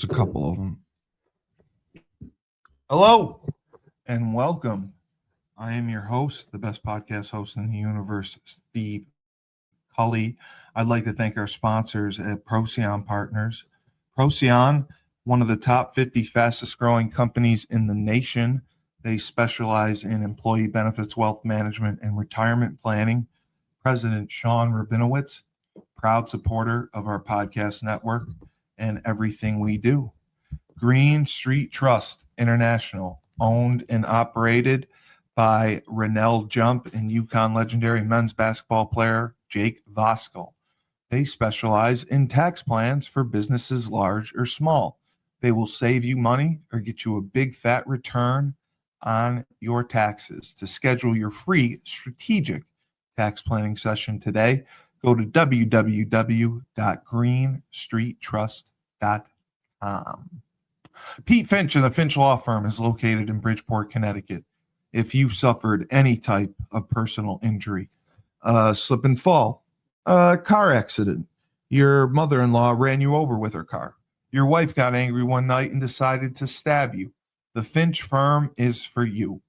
just a couple of them. Hello and welcome. I am your host, the best podcast host in the universe, Steve Cully. I'd like to thank our sponsors at Procyon Partners. Procyon, one of the top 50 fastest growing companies in the nation. They specialize in employee benefits, wealth management, and retirement planning. President Sean Rabinowitz, proud supporter of our podcast network and everything we do. Green Street Trust International, owned and operated by Rennell Jump and UConn legendary men's basketball player Jake Voskuhl. They specialize in tax plans for businesses large or small. They will save you money or get you a big fat return on your taxes. To schedule your free strategic tax planning session today, go to www.greenstreettrust.com. Pete Finch and the Finch Law Firm is located in Bridgeport, Connecticut. If you've suffered any type of personal injury, slip and fall, car accident, your mother-in-law ran you over with her car, your wife got angry one night and decided to stab you, the Finch Firm is for you.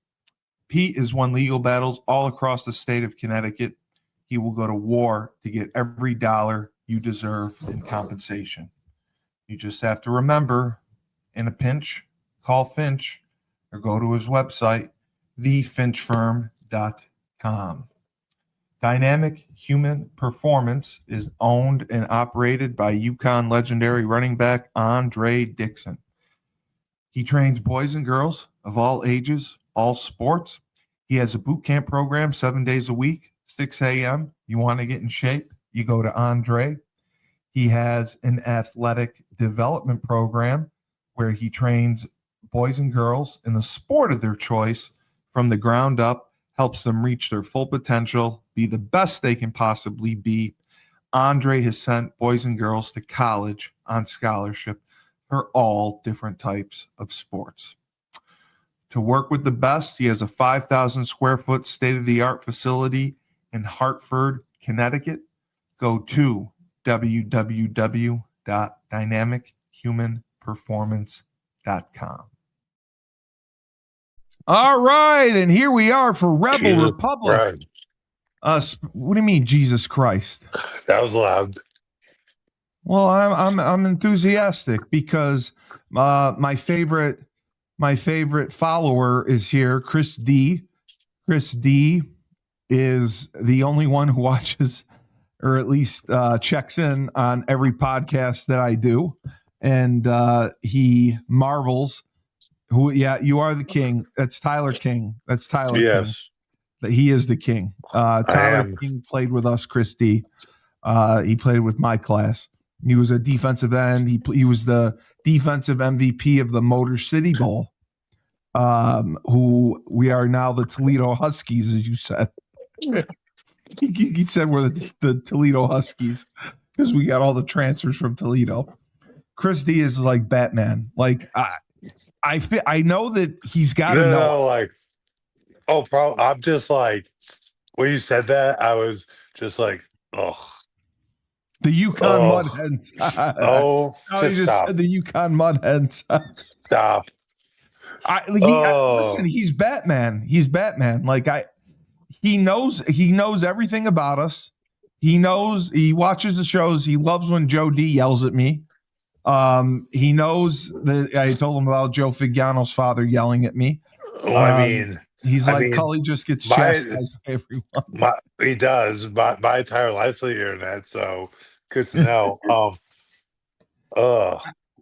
Pete has won legal battles all across the state of Connecticut. He will go to war to get every dollar you deserve in compensation. You just have to remember, in a pinch, call Finch or go to his website, thefinchfirm.com. Dynamic Human Performance is owned and operated by UConn legendary running back Andre Dixon. He trains boys and girls of all ages, all sports. He has a boot camp program 7 days a week, 6 a.m. You want to get in shape, you go to Andre. He has an athletic development program where he trains boys and girls in the sport of their choice from the ground up, helps them reach their full potential, be the best they can possibly be. Andre has sent boys and girls to college on scholarship for all different types of sports. To work with the best, he has a 5,000 square foot state-of-the-art facility in Hartford, Connecticut. Go to www.dynamichumanperformance.com. All right, and here we are for Rebel Jesus Republic. Christ. What do you mean, Jesus Christ? That was loud. Well, I'm enthusiastic because my favorite follower is here, Chris D. Chris D is the only one who watches, or at least checks in on every podcast that I do, and he marvels. Who? Yeah, you are the king. That's Tyler King. That's Tyler King. Yes. That he is the king. Tyler King played with us, Chris D. He played with my class. He was a defensive end. He was the defensive MVP of the Motor City Bowl. Who we are now the Toledo Huskies, as you said. He said we're the Toledo Huskies because we got all the transfers from Toledo. Chris D is like Batman. Like I know that he's got to know. I'm just like, when you said that, I was just like, oh. The UConn Mudhens. Just just stop. said the UConn Mudhens. Stop. Listen, he's Batman. He's Batman. Like he knows everything about us. He watches the shows. He loves when Joe D yells at me. He knows that I told him about Joe Figliano's father yelling at me. Well, He's like, Cully just gets chastised by everyone. He does. My entire life's on the internet, so good to know.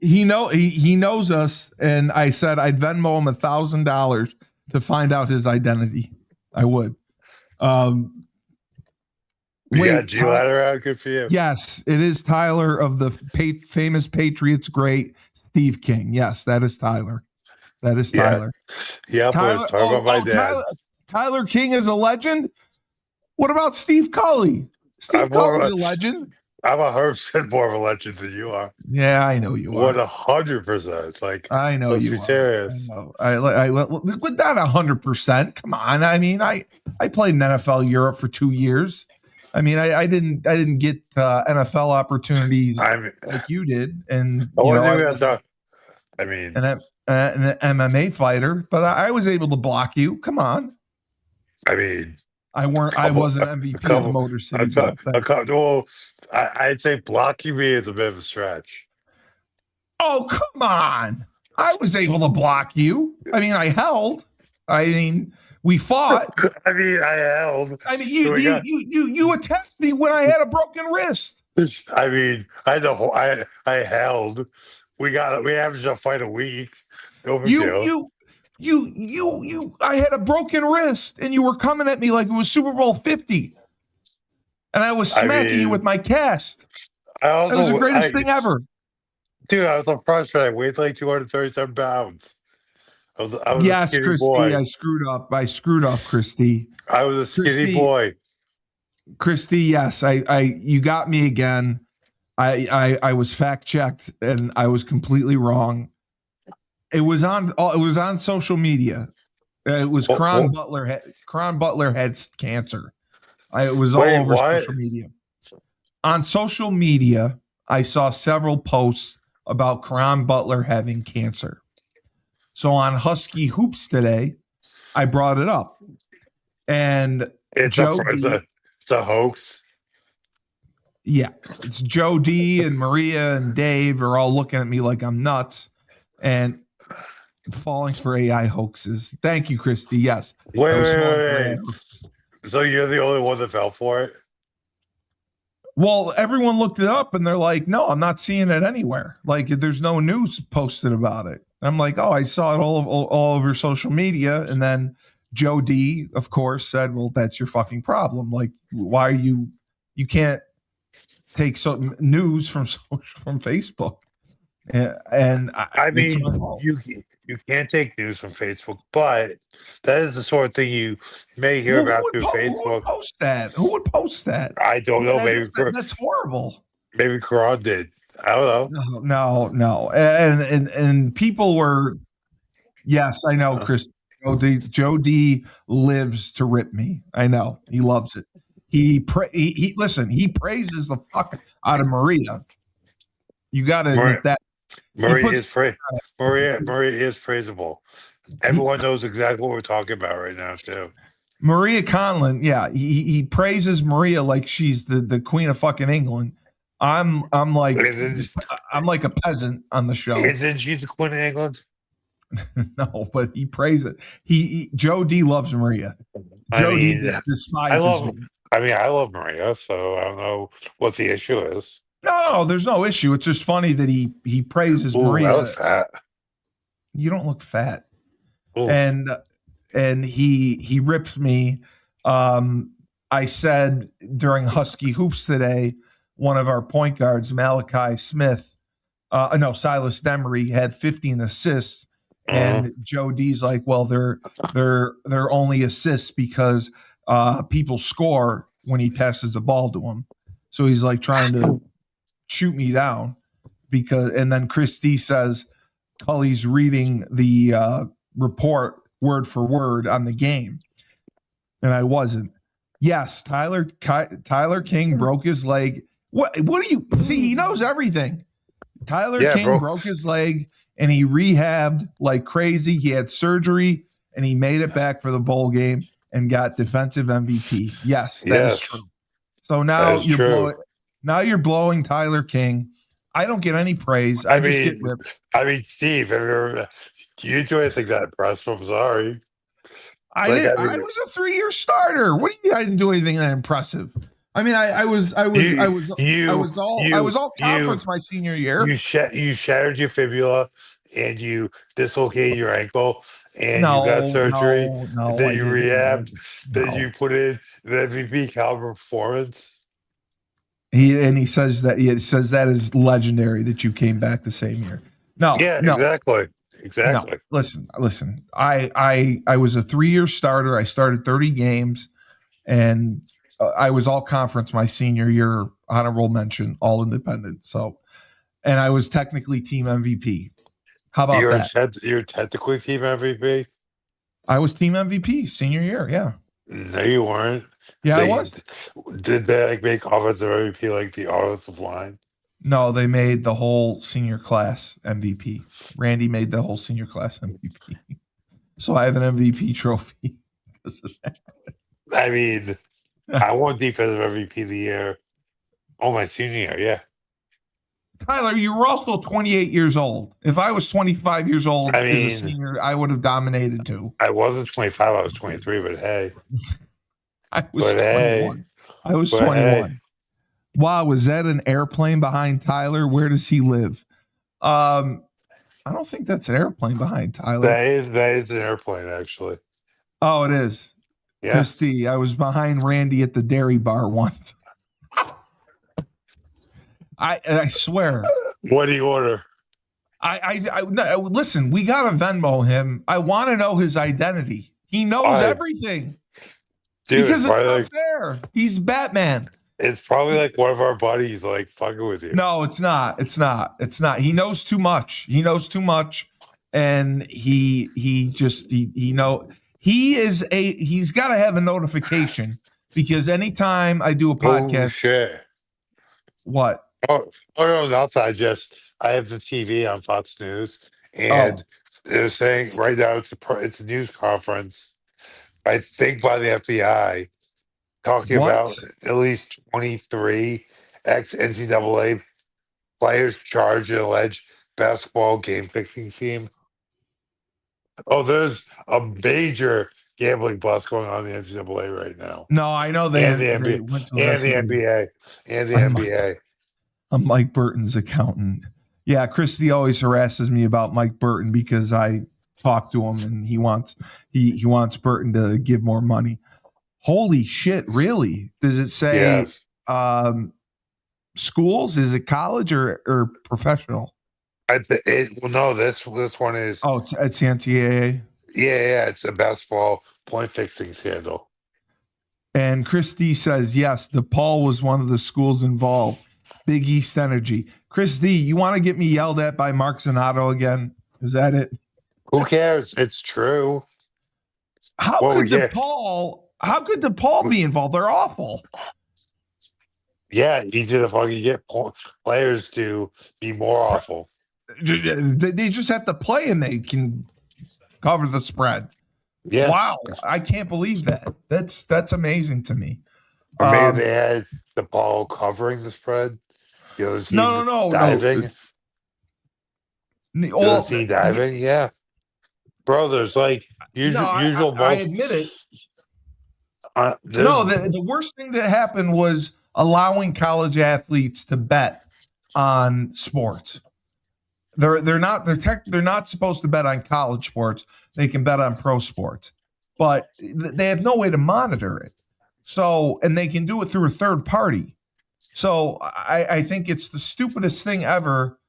He knows us, and I said I'd Venmo him $1,000 to find out his identity. I would. You got G ladder out. Good for you. Yes, it is Tyler of the famous Patriots great Steve King. Yes, that is Tyler. That is Tyler. Yeah, boys. Talk about my dad. Tyler King is a legend. What about Steve Cully? Steve Cully's a legend. I'm 100% more of a legend than you are. Yeah, I know you are. 100%. Like, I know you are. Serious. I with that 100%. Come on. I mean, I played in NFL Europe for 2 years. I mean, I didn't get NFL opportunities like you did, and I mean, an MMA fighter, but I was able to block you. Come on. I mean, I weren't. I couple, wasn't a MVP of couple, Motor City, but a couple. Well, I'd say blocking me is a bit of a stretch. oh come on! I was able to block you. I mean, I held. I mean, we fought. I mean, I held. I mean, So we got. you attacked me when I had a broken wrist. I mean, I held. We averaged a fight a week. No big You deal. you I had a broken wrist, and you were coming at me like it was Super Bowl 50, and I was I smacking you with mean, my cast. I That was the also, greatest thing ever. dude, I was on frustrated. I weighed like 237 pounds. I was a Yes, skinny Christy, boy. I screwed up. I screwed up, Christy. I was a skinny Christy, boy. Christy, yes, you got me again. I was fact checked and I was completely wrong. It was on social media. It was What? Cron Butler had cancer. It was all Wait, over what? social media. On social media, I saw several posts about Cron Butler having cancer. So on Husky Hoops today, I brought it up. And It's a, Joe it's D, a, it's a hoax. yeah, it's Joe D and Maria and Dave are all looking at me like I'm nuts and falling for AI hoaxes. Thank you, Christy. Yes, I was falling for AI Wait. hoaxes. So you're the only one that fell for it? Well, everyone looked it up and they're like, no, I'm not seeing it anywhere. Like, there's no news posted about it. I'm like, oh, I saw it all over social media. And then Joe D, of course, said, well, that's your fucking problem. Like, why are you can't take some news from from Facebook. And I it's my mean, fault. you can't take news from Facebook, but that is the sort of thing you may hear Well, about through who would Facebook. post that? Who would post that? I don't know. That's horrible. Maybe Quran did. I don't know. No. And people were, yes, I know, Uh, Chris. Joe D lives to rip me. I know. He loves it. Listen, he praises the fuck out of Maria. You got to Maria, admit that. He Maria puts is Maria is praisable. he, Everyone knows exactly what we're talking about right now, too. Maria Conlon, yeah, he praises Maria like she's the queen of fucking England. I'm like Isn't I'm like a peasant on the show. isn't she the Queen of England? No, but he prays it. Joe D loves Maria. I Joe D mean, I despises love. me. I love Maria, so I don't know what the issue is. No, there's no issue. It's just funny that he praises Ooh, that Maria. was fat. You don't look fat, Ooh. and he rips me. I said during Husky Hoops today, one of our point guards, Malachi Smith, no, Silas Demery had 15 assists, Uh, and Joe D's like, well, they're only assists because people score when he passes the ball to him. So he's like trying to shoot me down and then Chris D says Cully's reading the report word for word on the game, and I wasn't. Yes, Tyler King broke his leg. What do you see? He knows everything. Tyler yeah, King bro. broke his leg and he rehabbed like crazy. He had surgery and he made it back for the bowl game and got defensive MVP. Yes, that is Yes, true. So that is true. now you're blowing Tyler King. I don't get any praise. I I just get mean, ripped. Steve, do you do anything that impressive? I'm sorry. I Like, did. I I mean, was a 3-year starter. What do you mean I didn't do anything that impressive? I mean, you, I you, was all you, conference my senior year. you shattered your fibula and you dislocated your ankle and you got No, surgery. no, no, Then I you didn't. rehabbed. Then you No. put in an MVP caliber performance. He says that is legendary that you came back the same year. No, Yeah, no, exactly, no. exactly. Listen. I was a 3-year starter. I started 30 games, and I was all conference my senior year. Honorable mention, all independent. So, and I was technically team MVP. How about that? You're technically team MVP. I was team MVP senior year. Yeah, No, you weren't. yeah, I They was. did they like make offensive MVP like the offensive line? No, they made the whole senior class MVP. Randy made the whole senior class MVP. So I have an MVP trophy because of I mean, that. I won defensive MVP of the year. Oh, my senior year, yeah. Tyler, you were also 28 years old. If I was 25 years I old as a mean, senior, I would have dominated too. I wasn't 25, I was 23, but hey, I was but hey, 21. I was but hey, 21. Wow, was that an airplane behind Tyler? Where does he live? Um, I don't think that's an airplane behind Tyler. that is an airplane, actually. Oh, it is. Yeah. Christy, I was behind Randy at the dairy bar once. I swear. What do you order? No, listen. We gotta Venmo him. I want to know his identity. He knows I, everything dude, because it's not fair. He's Batman. it's probably like one of our buddies like fucking with you. No, it's not. It's not. It's not. He knows too much. He knows too much, and he just he know he's got to have a notification because anytime I do a Oh podcast, shit. what? Oh, no, not I just I have the TV on Fox News, and Oh, they're saying right now it's a news conference. I think by the FBI talking what? about at least 23 ex NCAA players charged in alleged basketball game fixing scheme. Oh, there's a major gambling bust going on in the NCAA right now, No, I know and the they went to NBA, and the investigate. NBA, and the I'm NBA. I'm Mike Burton's accountant. Yeah, Christy always harasses me about Mike Burton because I talk to him and he wants Burton to give more money. Holy shit, really? Does it Yeah, say schools? Is it college or professional? well, no, this one is Oh, it's the NCAA. yeah, it's a basketball point fixing scandal. And Christy says, yes, DePaul was one of the schools involved. Big East Energy. Christy, you want to get me yelled at by Mark Zanato again? Is that it? Who cares? It's true. How Well, could yeah, DePaul? How could DePaul be involved? They're awful. yeah, easy to fucking get players to be more awful. They just have to play and they can cover the spread. Yeah, Wow, I can't believe that. That's amazing to me. or maybe they had the ball covering the spread, the other team No. diving, the other Well, team diving. Yeah, bro, there's like no, usual I most. admit it. No, There's the worst thing that happened was allowing college athletes to bet on sports. They're not supposed to bet on college sports. They can bet on pro sports, but they have no way to monitor it. So, and they can do it through a third party. So, I think it's the stupidest thing ever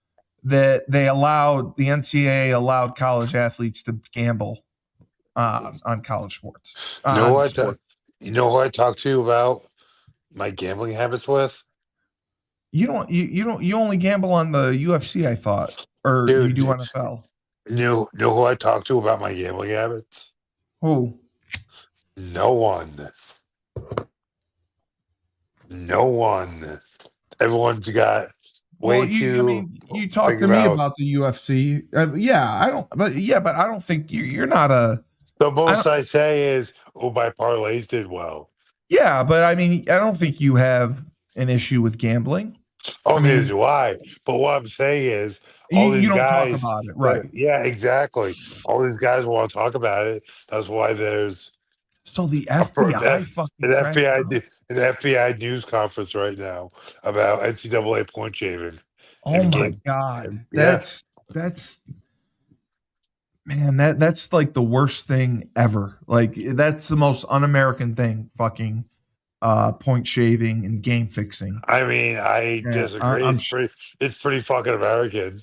that the NCAA allowed college athletes to gamble on college sports you know on what sports. you know who I talked to about my gambling habits with, You only gamble on the UFC, I thought, or you do dude. NFL. Know who I talked to about my gambling habits? Who? No one. No one. Everyone's got Well, way too you talked think to me about. about the UFC. But I don't think you're not a. The I most don't. I say is, "Oh, my parlays did well." Yeah, but I mean, I don't think you have an issue with gambling. Oh, I neither mean, do I. But what I'm saying is, all you these don't talk guys. about it, right? Yeah, exactly. All these guys want to talk about it. That's why there's So the a FBI fucking an cracked FBI down. an FBI news conference right now about NCAA point shaving Oh and my game. god, Yeah, that's man, that's like the worst thing ever. Like that's the most un-American thing. Fucking point shaving and game fixing. I mean, I Yeah, disagree. I'm. It's pretty fucking American.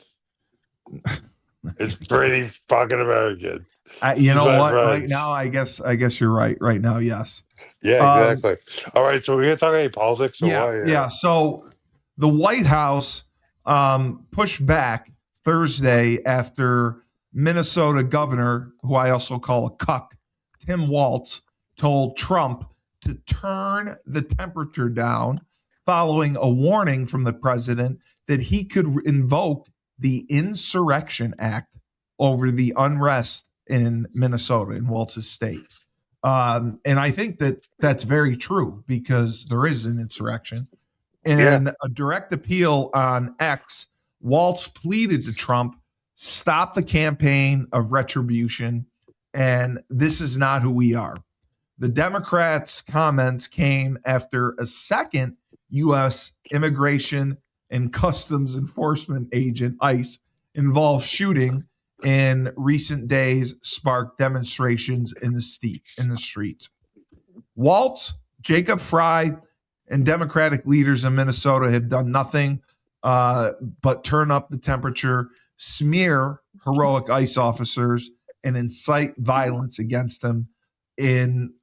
It's pretty fucking American. You Excuse know my what? Right now, French. I guess you're right. Right now, yes. Yeah, Um, exactly. All right, so we're gonna talk any politics or yeah, what? yeah. So the White House pushed back Thursday after Minnesota governor, who I also call a cuck, Tim Walz, told Trump to turn the temperature down following a warning from the president that he could invoke the Insurrection Act over the unrest in Minnesota, in Waltz's state. And I think that that's very true because there is an insurrection. Yeah. In a direct appeal on X, Waltz pleaded to Trump, stop the campaign of retribution, and this is not who we are. The Democrats' comments came after a second U.S. Immigration and Customs Enforcement agent, ICE, involved shooting in recent days sparked demonstrations in the streets. Waltz, Jacob Fry, and Democratic leaders in Minnesota have done nothing but turn up the temperature, smear heroic ICE officers, and incite violence against them, in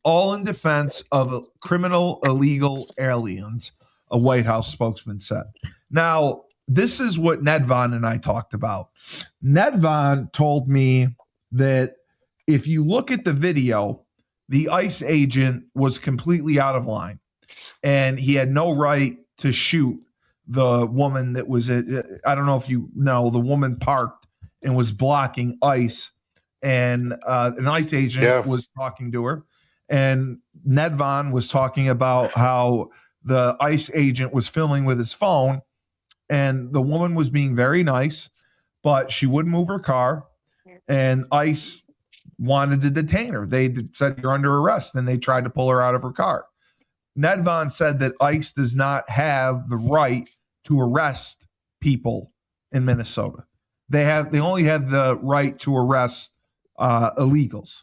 defense of criminal illegal aliens, a White House spokesman said. Now, this is what Ned Vaughn and I talked about. Ned Vaughn told me that if you look at the video, the ICE agent was completely out of line and he had no right to shoot the woman that was I don't know if you know, the woman parked and was blocking ICE, and an ICE agent Yeah. was talking to her, and Ned Vaughn was talking about how the ICE agent was filming with his phone, and the woman was being very nice, but she wouldn't move her car, and ICE wanted to detain her. They said, "You're under arrest," and they tried to pull her out of her car. Ned Vaughn said that ICE does not have the right to arrest people in Minnesota. They only have the right to arrest illegals.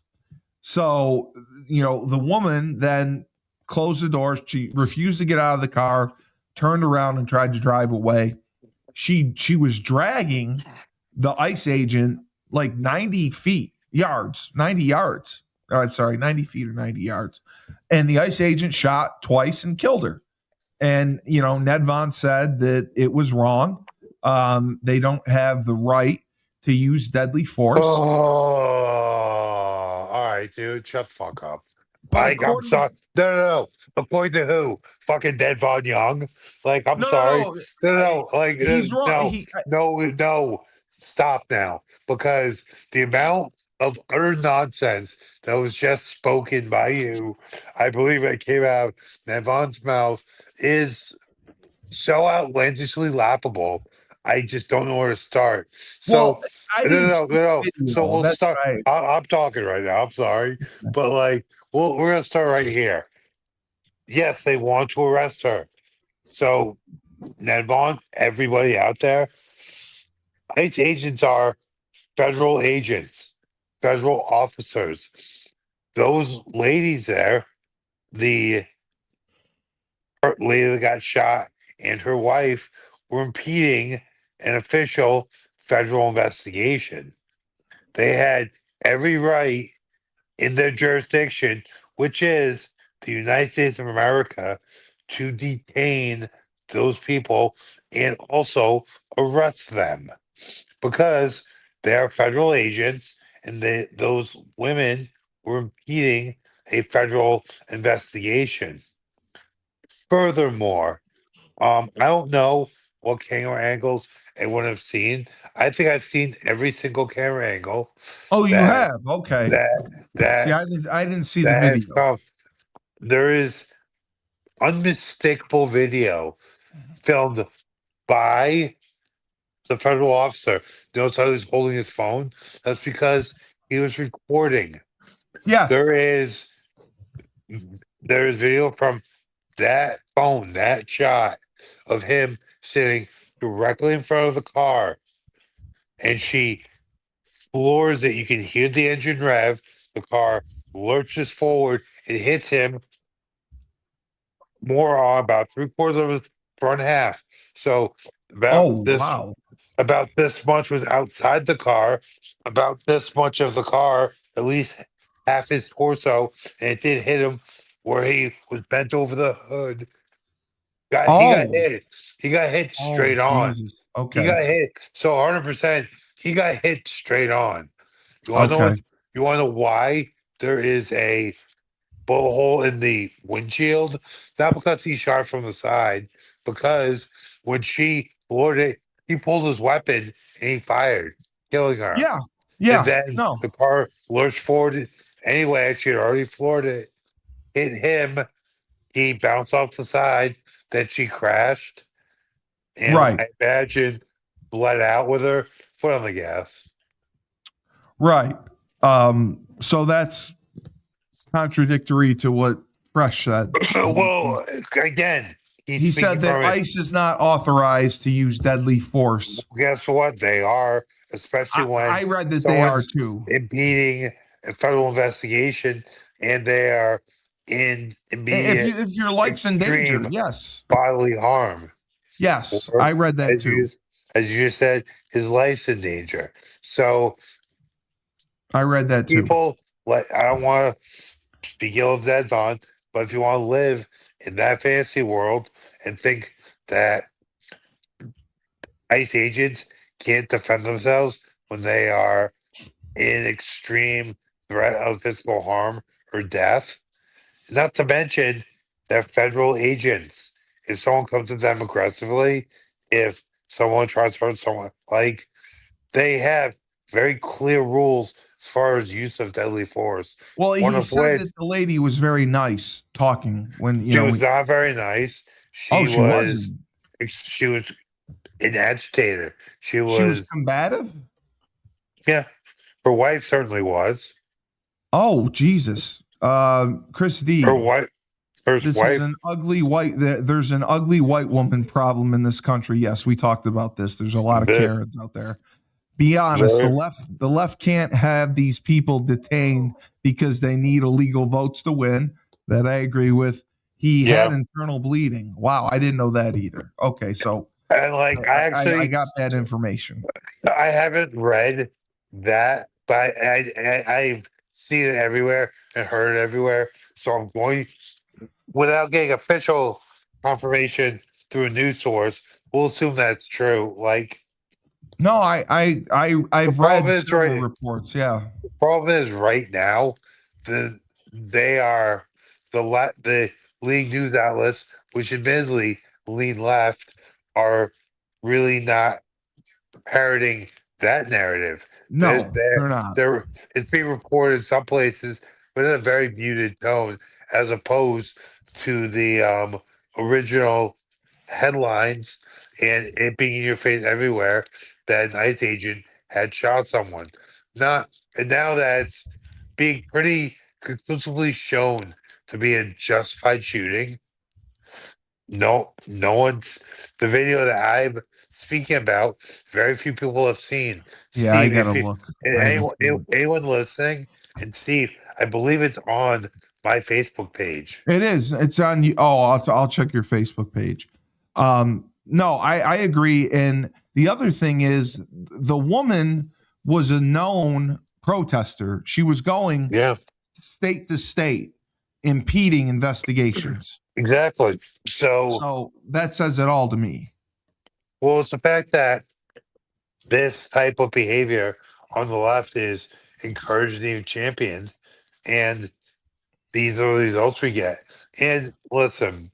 So, the woman then closed the door. She refused to get out of the car, turned around and tried to drive away. She was dragging the ICE agent like 90 yards. I'm sorry, 90 feet or 90 yards. And the ICE agent shot twice and killed her. And, Ned Vaughn said that it was wrong. They don't have the right to use deadly Oh, force. all right, dude. Shut the fuck up. But I'm according, sorry. No, no, no. According to who? Fucking Dead Von Young. Like, I'm no, no, sorry. no, No, no, no. Like, he's wrong. no, no, no. Stop now. Because the amount of utter nonsense that was just spoken by you, I believe it came out of Ned Von's mouth, is so outlandishly laughable. I just don't know where to start. Well, So, I no, didn't no, no, see no. the So video. we'll That's start. right. I'm talking right now. I'm sorry, but like, we're gonna start right here. Yes, they want to arrest her. So, Ned Vaughn, everybody out there, ICE agents are federal agents, federal officers. Those ladies there, the lady that got shot and her wife, were impeding an official federal investigation. They had every right in their jurisdiction, which is the United States of America, to detain those people and also arrest them because they are federal agents and those women were impeding a federal investigation. Furthermore, I don't know what camera angles anyone have seen. I think I've seen every single camera angle Oh, you that have? Okay. that See, that I didn't see the that has video. come. There is unmistakable video filmed by the federal officer. Notice how he's holding his phone? That's because he was recording. Yes. There is there is video from that phone, that shot of him sitting directly in front of the car, and she floors it. You can hear the engine rev. The car lurches forward. It hits him more on about three-quarters of his front half. So about Oh, this wow. about this much was outside the car. About this much of the car, at least half his torso, and it did hit him where he was bent over the hood. He got Oh, hit. He got hit oh, straight on. Jesus. He Okay. got hit. So 100%, he got hit straight on. You want to know what? Okay. You want to know why there is a bullet hole in the windshield? Not because he shot from the side, because when she floored it. He pulled his weapon and he fired, killing her. Yeah. And Yeah. then No. the car lurched forward. Anyway, she had already floored it, hit him. He bounced off the side. Then she crashed. And Right. I imagine bled out with her foot on the gas. Right. So that's contradictory to what Fresh said. Well, again, he's He speaking said that from it. ICE is not authorized to use deadly force. Guess what? They are, especially when I read that they are someone's too. impeding a federal investigation and they are in immediate If your life's in danger, extreme yes, bodily harm. yes, Or I read that as too. as you just said, his life's in danger. So I read that too. people like I don't want to speak ill of dead on, but if you want to live in that fantasy world and think that ICE agents can't defend themselves when they are in extreme threat of physical harm or death. Not to mention that federal agents, if someone comes to them aggressively, if someone tries to hurt someone, like they have very clear rules as far as use of deadly force. Well, One he of said which that the lady was very nice talking when she was not very nice. oh, She she was wasn't. she was an agitator. She She was was combative. yeah. Her wife certainly was. Oh, Jesus. Chris Her D. wife, her This is wife. an ugly white. There's an ugly white woman problem in this country. Yes, we talked about this. There's a lot of The, Karens out there. Be honest, the, the left can't have these people detained because they need illegal votes to win. That I agree with. He had yeah, internal bleeding. Wow, I didn't know that either. Okay, so and like I got bad information. I haven't read that, but I've seen it everywhere and heard it everywhere. So I'm going without getting official confirmation through a news source. We'll assume that's true. Like No, the I've problem read is several right. reports. Yeah, The problem is right now, the they are the league news outlets, which admittedly lean left, are really not parroting that narrative. They're, no, they're, they're not. they're, it's being reported in some places, but in a very muted tone, as opposed to the original headlines and it being in your face everywhere that an ICE agent had shot someone. Not and now that it's being pretty conclusively shown to be a justified shooting. No one's the video that I'm speaking about. Very few people have seen. Yeah, I Steve, gotta if you look. and I haven't seen it. anyone listening, and Steve, I believe it's on my Facebook page. It is. It's on you. Oh, I'll check your Facebook page. No, I agree. And the other thing is, the woman was a known protester. She was going Yeah, state to state, impeding investigations. exactly. So, So that says it all to me. well, it's the fact that this type of behavior on the left is encouraged and even championed, and these are the results we get. And listen,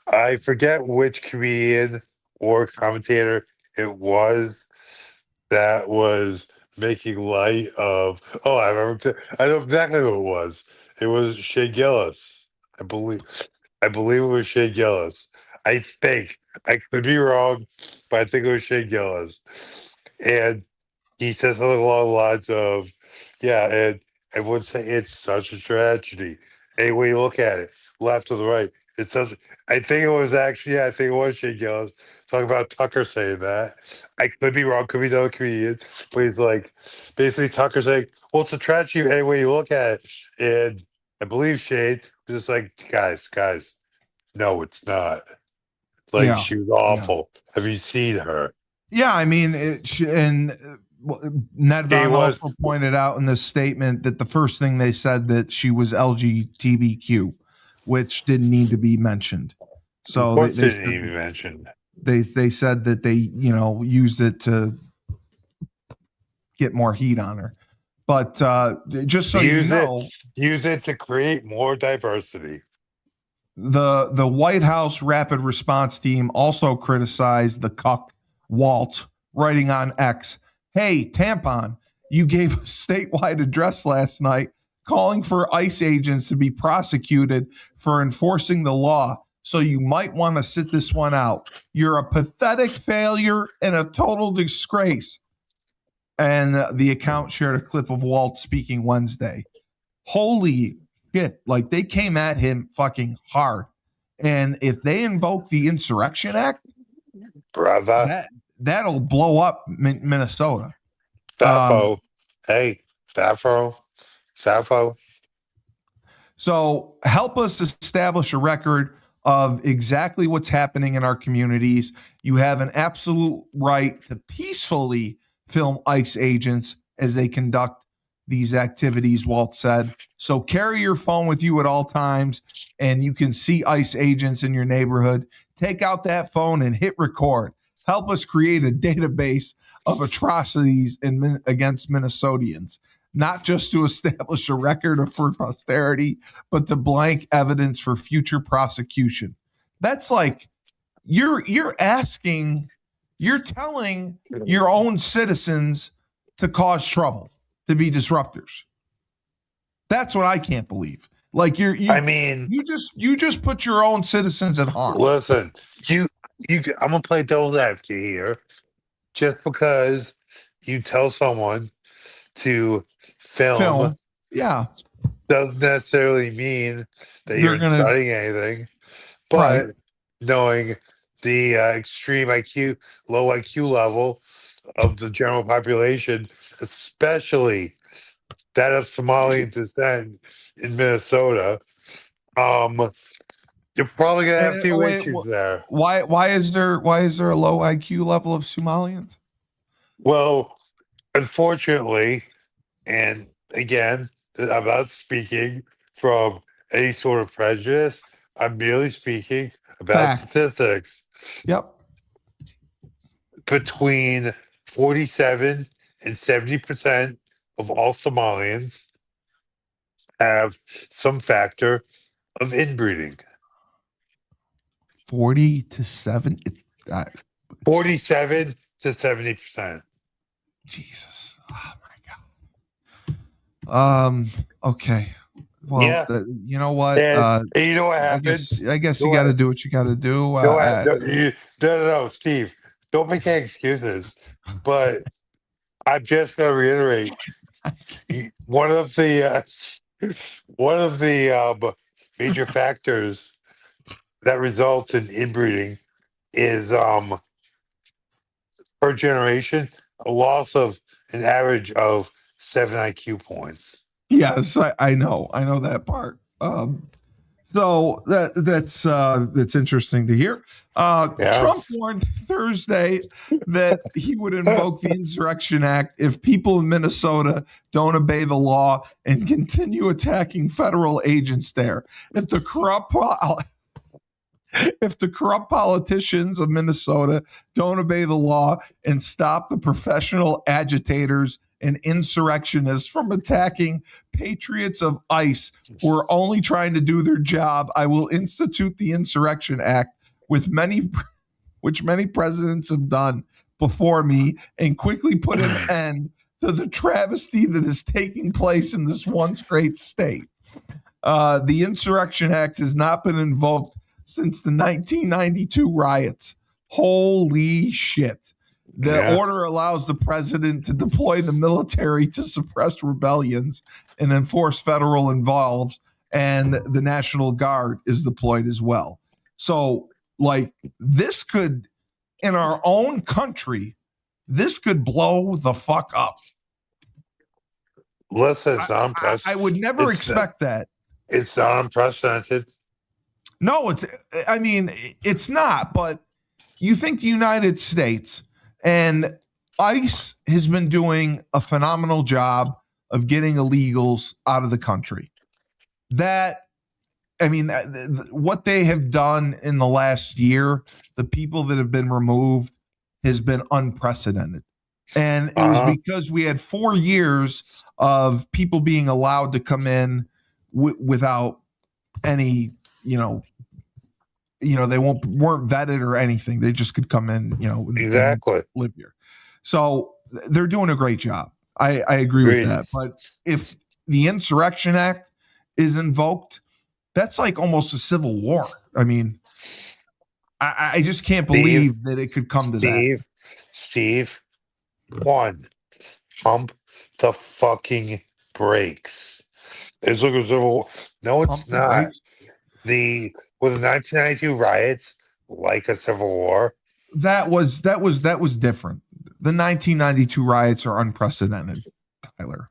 I forget which comedian or commentator it was that was making light of. Oh, I remember. I know exactly who it was. It was Shea Gillis. I believe. I believe it was Shea Gillis. I think I could be wrong, but I think it was Shea Gillis. And he says something along the lines of, "Yeah," and everyone say it's such a tragedy. Any way you look at it, left or the right, it's such. I think it was actually, yeah, I think it was Shane Gillis talking about Tucker saying that. I could be wrong, could be no comedian, but he's like, basically Tucker saying, "Well, it's a tragedy any way you look at it," and I believe Shane was just like, guys, no, it's not. Like Yeah. she was Yeah. awful. Have you seen her? Yeah. I mean, and She Nedvon was. also pointed out in this statement that the first thing they said that she was LGBTQ, which didn't need to be mentioned. So What they didn't said even mention? they said that they used it to get more heat on her. But just so you Use it. know, Use it to create more diversity. The White House Rapid Response Team also criticized the cuck Walt, writing on X, "Hey, Tampon, you gave a statewide address last night calling for ICE agents to be prosecuted for enforcing the law. So you might want to sit this one out. You're a pathetic failure and a total disgrace." And the account shared a clip of Walt speaking Wednesday. Holy shit. Like, they came at him fucking hard. And if they invoke the Insurrection Act, Brother. that'll blow up Minnesota. Sappho. Hey, Sappho. Sappho. So help us establish a record of exactly what's happening in our communities. You have an absolute right to peacefully film ICE agents as they conduct these activities, Walt said. So carry your phone with you at all times, and you can see ICE agents in your neighborhood. Take out that phone and hit record. Help us create a database of atrocities against Minnesotans, not just to establish a record for posterity, but to blank evidence for future prosecution. That's like you're telling your own citizens to cause trouble, to be disruptors. That's what I can't believe. Like you just put your own citizens at harm. Listen, I'm gonna play devil's advocate here. Just because you tell someone to film, yeah, doesn't necessarily mean that you're inciting anything. But right. Knowing the extreme low IQ level of the general population, especially that of Somali descent in Minnesota, you're probably gonna have a few issues there. Why is there a low IQ level of Somalians? Well, unfortunately, and again, I'm not speaking from any sort of prejudice. I'm merely speaking about statistics. Yep. Between 47 and 70% of all Somalians have some factor of inbreeding. 40 to 7. 47 to 70%. Jesus. Oh my God. Okay. Well, yeah. You know what? And you know what happens? I guess you got to do what you got to do. No, Steve. Don't make any excuses. But I'm just going to reiterate one of the major factors that results in inbreeding is per generation a loss of an average of 7 IQ points. Yes, I know that part. So that's interesting to hear. Trump warned Thursday that he would invoke the Insurrection Act if people in Minnesota don't obey the law and continue attacking federal agents there. If the corrupt politicians of Minnesota don't obey the law and stop the professional agitators and insurrectionists from attacking patriots of ICE who are only trying to do their job, I will institute the Insurrection Act, which many presidents have done before me, and quickly put an end to the travesty that is taking place in this once great state. The Insurrection Act has not been invoked since the 1992 riots. Holy shit. The order allows the president to deploy the military to suppress rebellions and enforce federal involves, and the National Guard is deployed as well. So, like, this could, in our own country, this could blow the fuck up. Listen, it's not unprecedented. I would never expect that. It's not unprecedented. No, it's not, but you think the United States and ICE has been doing a phenomenal job of getting illegals out of the country. What they have done in the last year, the people that have been removed, has been unprecedented. And it was because we had 4 years of people being allowed to come in without any, they weren't vetted or anything. They just could come in, and Exactly. live here. So they're doing a great job. I agree with Agreed. that. But if the Insurrection Act is invoked, that's like almost a civil war. I mean, I just can't Steve, believe that it could come to that. Steve, one, pump the fucking brakes. It's like a civil war. No, it's Pump the not. brakes. With the 1992 riots, like a civil war. That was different. The 1992 riots are unprecedented, Tyler.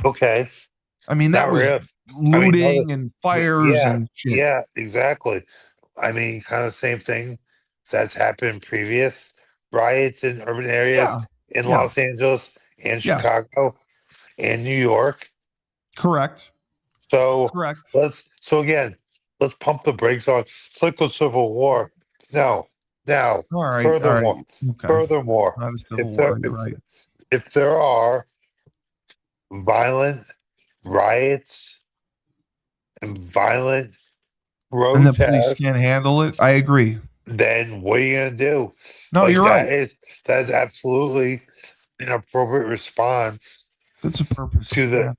Okay, I mean, that not was real. I mean, no, looting and fires yeah, and shit. yeah, exactly. I mean, kind of the same thing that's happened in previous riots in urban areas Yeah. in Yeah. Los Angeles and Yes. Chicago and New York. Correct. So Correct. so again, let's pump the brakes on. It's like a civil war. No, now, All right. All right. furthermore, Okay. furthermore, Not a civil if there war. You're right. if there are violent riots and violent And the police protests, can't handle it. I agree. then what are you gonna do? No, Like you're right. that's absolutely an appropriate response That's a purpose. to the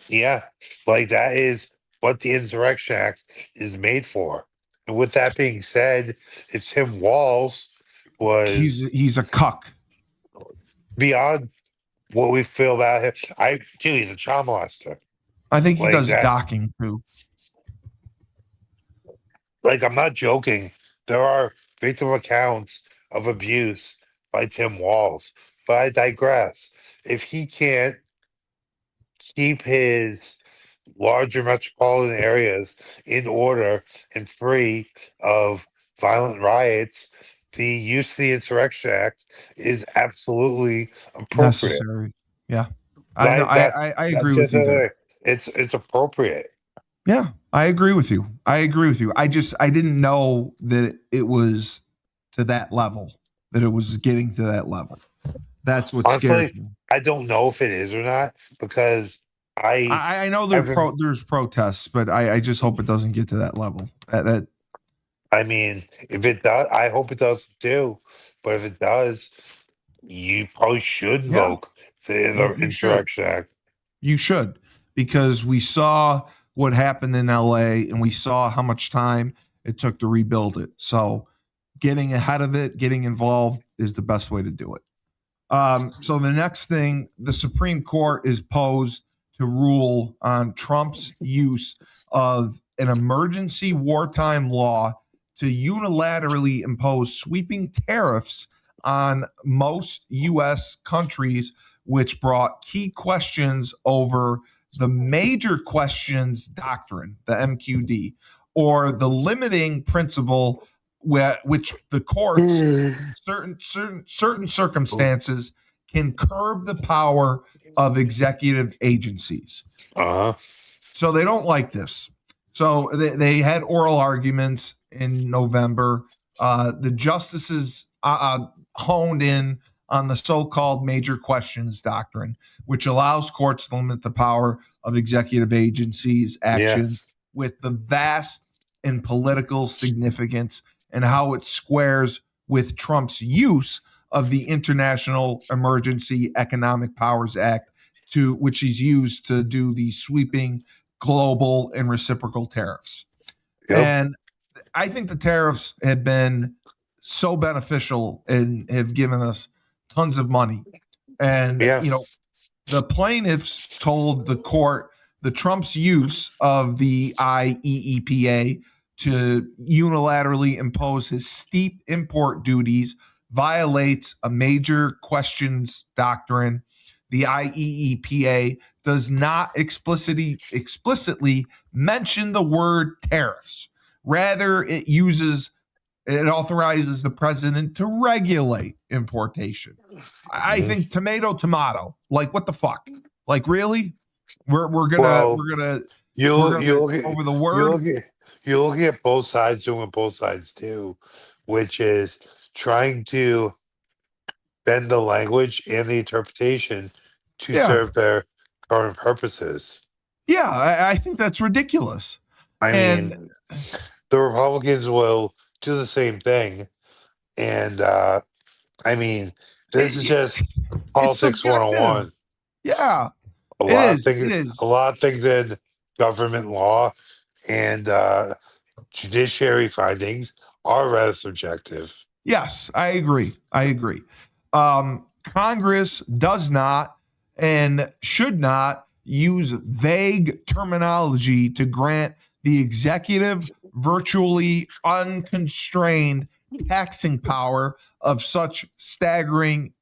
Yeah. yeah, like that is what the Insurrection Act is made for. And with that being said, if Tim Walz He's was he's a cuck. beyond what we feel about him, he's a child molester. I think he Like does that, docking too. like I'm not joking. There are victim accounts of abuse by Tim Walz, but I digress. If he can't keep his larger metropolitan areas in order and free of violent riots, the use of the Insurrection Act is absolutely appropriate. Necessary. Yeah. I know. Like I, that, I, I that's agree with just you there. it's appropriate. Yeah, I agree with you. I agree with you. I didn't know that it was to that level, that it was getting to that level. That's what scares Honestly, me. I don't know if it is or not because I I know haven't. there's protests, but I just hope it doesn't get to that level. That I mean, if it does, I hope it does too. But if it does, you probably should yeah, invoke you, the you should. Insurrection Act. You should, because we saw what happened in LA and we saw how much time it took to rebuild it. So getting ahead of it, getting involved is the best way to do it. So the next thing, the Supreme Court is posed to rule on Trump's use of an emergency wartime law to unilaterally impose sweeping tariffs on most U.S. countries, which brought key questions over the major questions doctrine, the MQD, or the limiting principle, which the courts in certain circumstances can curb the power of executive agencies. Uh-huh. So they don't like this. So they had oral arguments in November. The justices honed in on the so-called major questions doctrine, which allows courts to limit the power of executive agencies' Yeah. actions with the vast and political significance and how it squares with Trump's use of the International Emergency Economic Powers Act, to which he's used to do the sweeping global and reciprocal tariffs. Yep. And I think the tariffs have been so beneficial and have given us tons of money. And, Yeah. the plaintiffs told the court the Trump's use of the IEEPA to unilaterally impose his steep import duties violates a major questions doctrine. The IEEPA does not explicitly mention the word tariffs. Rather, it authorizes the president to regulate importation. I Mhm. think tomato. Like what the fuck? Like really? We're gonna Well, we're gonna we're you'll gonna you'll get over the you'll word. get you'll get both sides doing what both sides do, which is trying to bend the language and the interpretation to Yeah, serve their current purposes. yeah. I think that's ridiculous. I And mean, the Republicans will do the same thing. And I mean, this is It- just it's politics subjective. 101. Yeah, A it lot of is. things, It a is. lot of things in government law and judiciary findings are rather subjective. Yes, I agree. I agree. Congress does not and should not use vague terminology to grant the executive virtually unconstrained taxing power of such staggering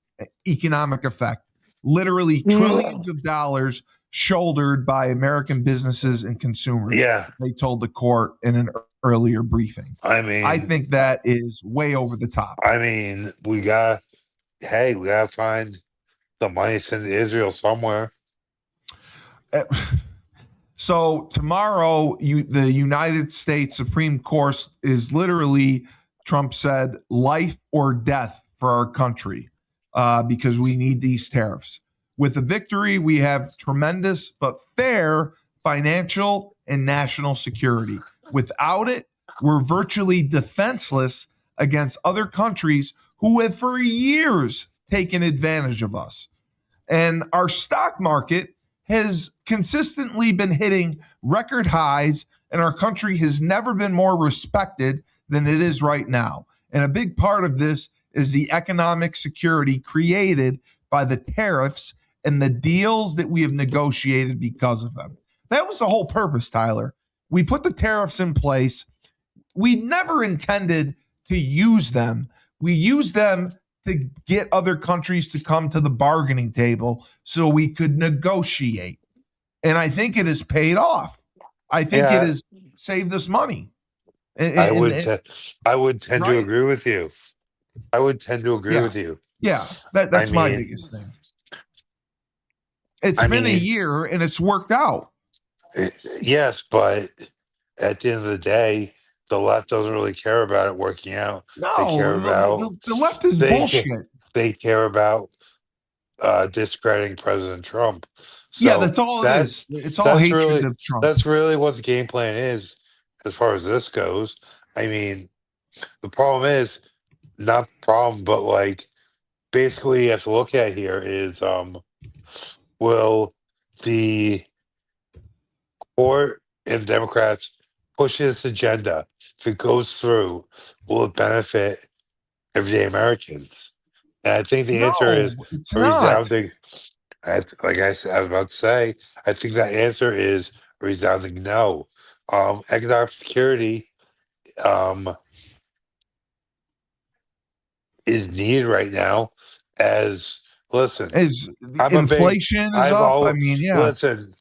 economic effect. Literally trillions of dollars shouldered by American businesses and consumers, Yeah, they told the court in an earlier briefing. I I mean, think that is way over the top. we gotta find the money sent to Israel somewhere. Uh, So tomorrow, the United States Supreme Court is literally, Trump said, life or death for our country because we need these tariffs. With a victory, we have tremendous but fair financial and national security. Without it, we're virtually defenseless against other countries who have for years taken advantage of us. And our stock market has consistently been hitting record highs, and our country has never been more respected than it is right now. And a big part of this is the economic security created by the tariffs and the deals that we have negotiated because of them. That was the whole purpose, Tyler. We put the tariffs in place. We never intended to use them. We used them to get other countries to come to the bargaining table so we could negotiate. And I think it has paid off. I think it Yeah, has saved us money. I And, would and I would tend to right? agree with you. I would tend to agree Yeah. with you. Yeah. I That's my mean, biggest thing. It's I been a mean, year and it's worked out. yes, but at the end of the day, the left doesn't really care about it working out. They No, care about the left is they ca- bullshit. they care about discrediting President Trump. Yeah, So that's all it is. It's all that's hatred really of Trump. what the game plan is as far as this goes. I mean, the problem is not the problem, but like basically you have to look at here is will the court and Democrats push this agenda? If it goes through, will it benefit everyday Americans? And I think the answer is No, it's a not. resounding. Like I was about to say, I think that answer is a resounding no. Economic security um, is needed right now. As listen, Is I'm a big. inflation is I've up? I always mean, yeah. listen.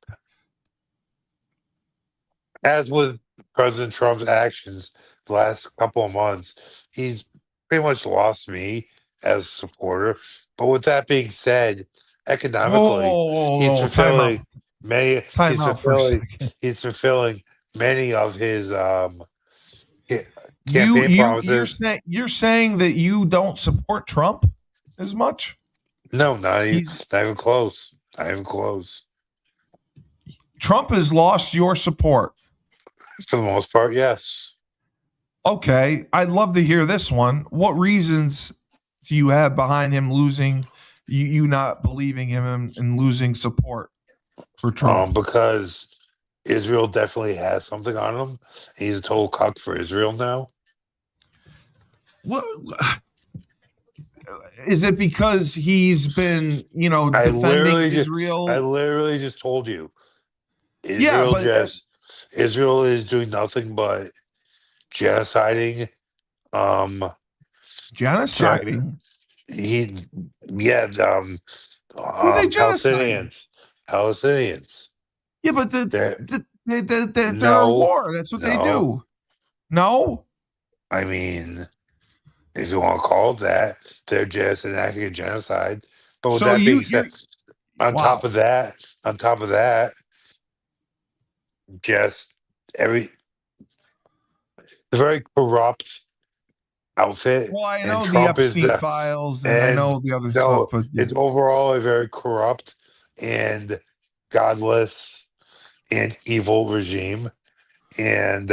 As with President Trump's actions the last couple of months, he's pretty much lost me as a supporter. But with that being said, economically, he's Time out. fulfilling many. Time out for a second. He's fulfilling many of his ca- You campaign you promises. you're saying that you don't support Trump as much? No, He's not even close. Not even close. Trump has lost your support. For the most part, yes. Okay, I'd love to hear this one. What reasons do you have behind him losing you not believing him and losing support for Trump? Because Israel definitely has something on him. He's a total cuck for Israel now. What is it because he's been, defending I Israel? literally just told you Yeah, Israel but just Israel is doing nothing but genociding. Um, ge- genociding. he yeah Who are they genociding? Palestinians, Palestinians. Yeah, but They're they're a no, war. That's what they no. do. No, I mean, if you want to call it that, they're just enacting a genocide. But with so that being you're said, on top wow. of that, on top of that, just every very corrupt outfit, Well, I and know the Trump is Epstein the files, and I and know the other stuff, no, but it's overall a very corrupt and godless and evil regime, and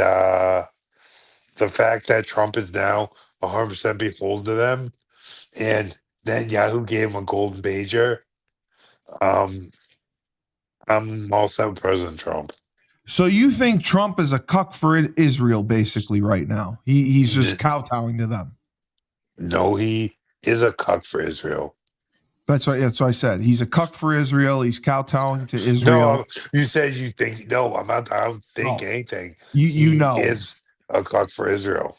the fact that Trump is now 100% beholden to them, and then Yahoo gave him a golden pager. Um, I'm all set with President Trump. So you think Trump is a cuck for Israel basically right now? He's just N- kowtowing to them. No, he is a cuck for Israel. That's what I said. He's a cuck for Israel. He's kowtowing to No, Israel. you said you think. No, I'm not. I don't think No, anything. you He know. is a cuck for Israel.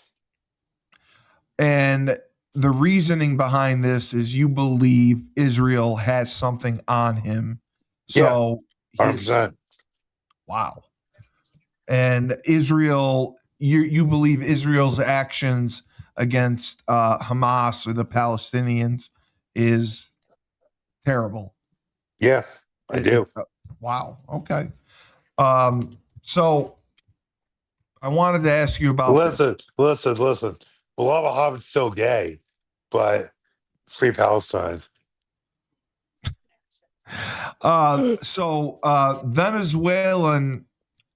And the reasoning behind this is you believe Israel has something on him. Yeah, So his 100%. wow. And Israel, you believe Israel's actions against Hamas or the Palestinians is terrible. Yeah, I do. Wow. Okay. So I wanted to ask you about this. Listen. Bilal Muhammad's still gay, but free Palestine. Venezuelan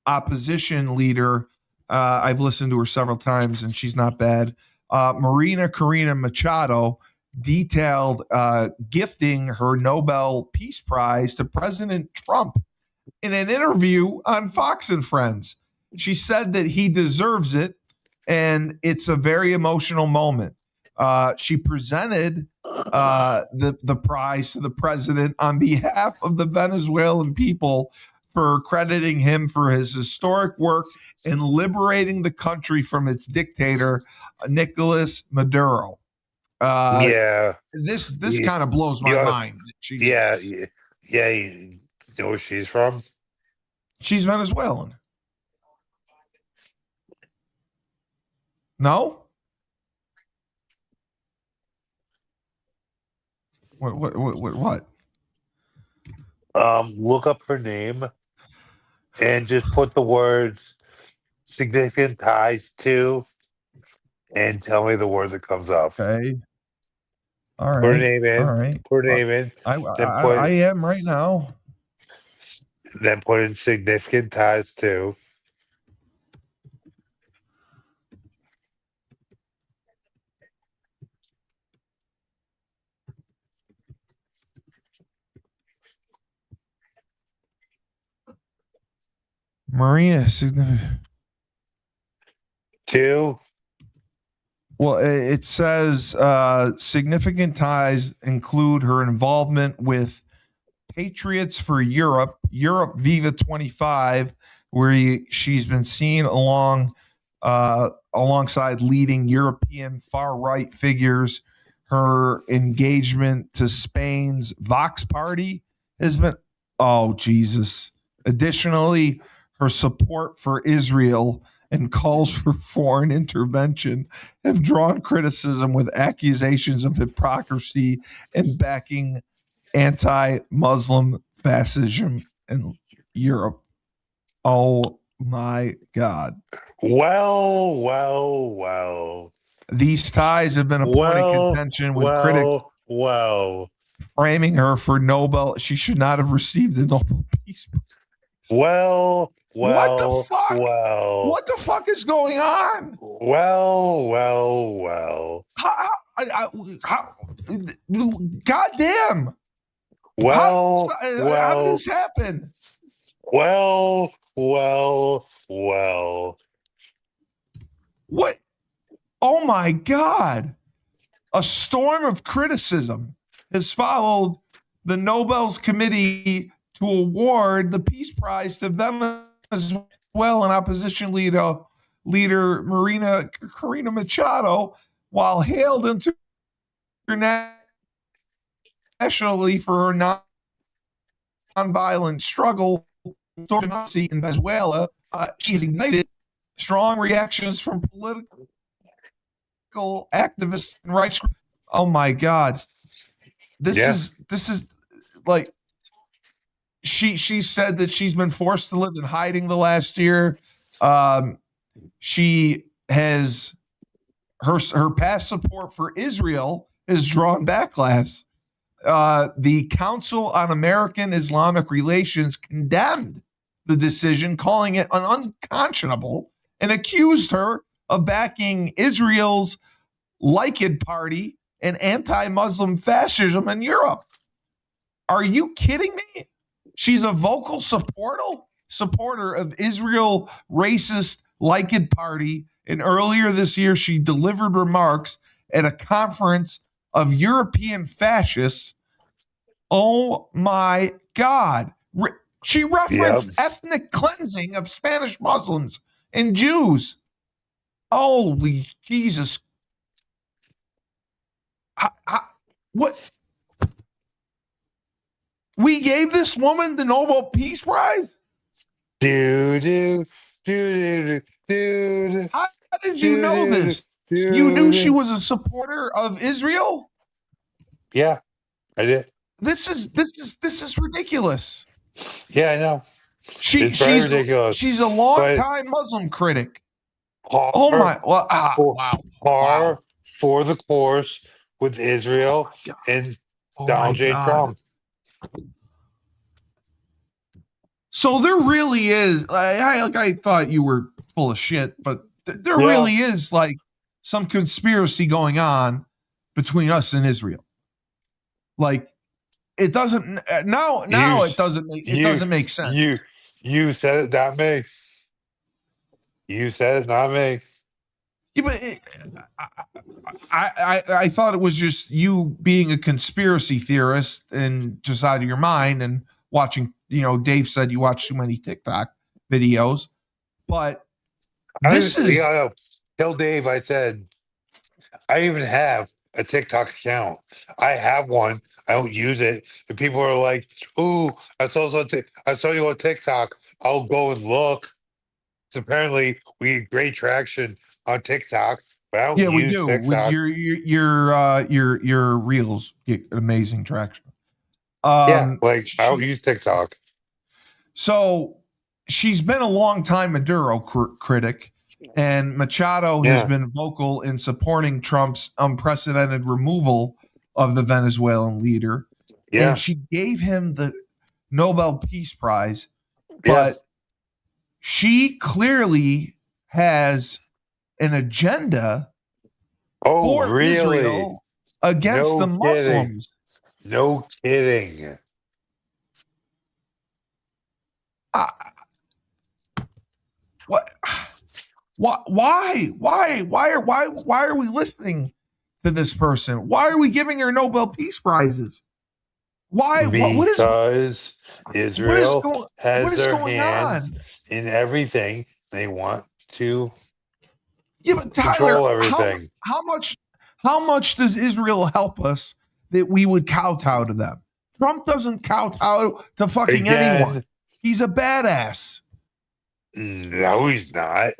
opposition leader, I've listened to her several times and she's not bad. Marina Corina Machado detailed gifting her Nobel Peace Prize to President Trump in an interview on Fox and Friends. She said that he deserves it, and it's a very emotional moment. She presented the prize to the president on behalf of the Venezuelan people for crediting him for his historic work in liberating the country from its dictator, Nicolas Maduro. Uh, Yeah, this you, kind of blows my you, mind that she did yeah, this. yeah. You know where she's from? She's Venezuelan. No? What? Look up her name and just put the words significant ties to and tell me the word that comes up. Okay. All Put her right. name All in, right. put her name in, then I am right now. put in significant ties to. Marina. Two. Well, it says significant ties include her involvement with Patriots for Europe, Europe Viva 25, where she's been seen alongside leading European far right figures. Her engagement to Spain's Vox Party has been, oh, Jesus. Additionally, her support for Israel and calls for foreign intervention have drawn criticism with accusations of hypocrisy and backing anti-Muslim fascism in Europe. Oh my God. Well. These ties have been a point of contention with critics Well. framing her for Nobel. She should not have received the Nobel Peace Prize. What the fuck? Well. What the fuck is going on? Well. How goddamn. How did this happen? Well. What? Oh my God. A storm of criticism has followed the Nobel's committee to award the Peace Prize to Venezuelan opposition leader Marina Corina Machado, while hailed internationally for her nonviolent struggle in Venezuela. She has ignited strong reactions from political activists and rights groups. Oh my God. This is like she said that she's been forced to live in hiding the last year. She has her past support for Israel has drawn backlash. The Council on American Islamic Relations condemned the decision, calling it unconscionable, and accused her of backing Israel's Likud party and anti-Muslim fascism in Europe. Are you kidding me? She's a vocal supporter of Israel racist Likud party. And earlier this year, she delivered remarks at a conference of European fascists. Oh my God. She Yep. referenced ethnic cleansing of Spanish Muslims and Jews. Holy Jesus. What? We gave this woman the Nobel Peace Prize? Dude. How did you know this? You knew she was a supporter of Israel? Yeah, I did. This is ridiculous. Yeah, I know. She It's very she's ridiculous. she's a But longtime Muslim critic. Oh par my! Well, for wow, wow. par for the course with Oh Israel my God! and Oh my Donald J. God! Trump. So there really is. I thought you were full of shit, but there Yeah. really is like some conspiracy going on between us and Israel. Like it doesn't now You it you doesn't make sense. you said it, not me. You said it, not me. Yeah, but I thought it was just you being a conspiracy theorist and just out of your mind and watching. Dave said you watch too many TikTok videos, but this is Tell Dave I said I even have a TikTok account. I have one. I don't use it. The people are like, "Ooh, I saw you on TikTok. I'll go and look." So apparently, we get great traction on TikTok, but I don't yeah, we use do with TikTok. your reels get amazing traction. Yeah, like I don't She use TikTok. So she's been a long time Maduro critic, and Machado has Yeah, been vocal in supporting Trump's unprecedented removal of the Venezuelan leader. And yeah, she gave him the Nobel Peace Prize, yeah. but she clearly has an agenda Oh, for really? Israel against the No kidding. Muslims. No kidding. Uh, what? Why are we listening to this person? Why are we giving her Nobel Peace Prizes? Why? Because Israel What has is their going hands on? in everything. They want to Yeah, but Tyler, control everything. how much does Israel help us that we would kowtow to them? Trump doesn't kowtow to fucking anyone. Again, He's a badass. no, he's not.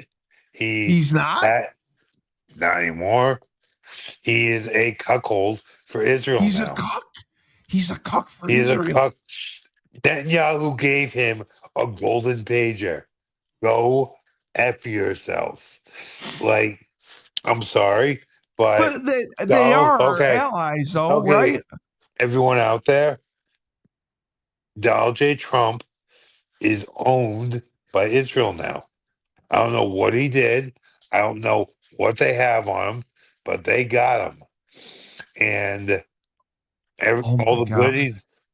He He's not. that not anymore. He is a cuckold for Israel He's a now. cuck. He's a cuck for He is a Israel. cuck. Netanyahu gave him a golden pager. Go F yourself. Like, I'm sorry, but But they Donald, are our okay, allies, though, okay, right? everyone out there, Donald J. Trump is owned by Israel now. I don't know what he did. I don't know what they have on him, but they got him. And Oh my God.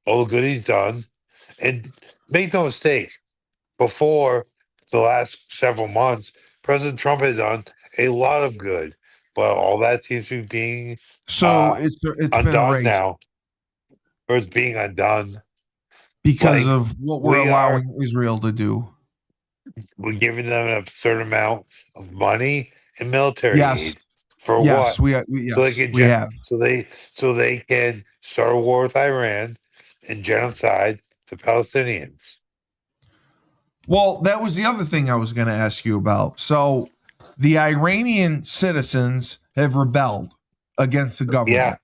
all the good he's done. And make no mistake, before the last several months, President Trump had done a lot of good, but all that seems to be being So uh, it's been undone erased now, or it's being undone. because Like of what we're we are, allowing Israel to do. we're giving them an absurd amount of money and military Yes, aid for yes, what? yes, we have. So they can start a war with Iran and genocide the Palestinians. Well, that was the other thing I was going to ask you about. So the Iranian citizens have rebelled against the Yeah, government,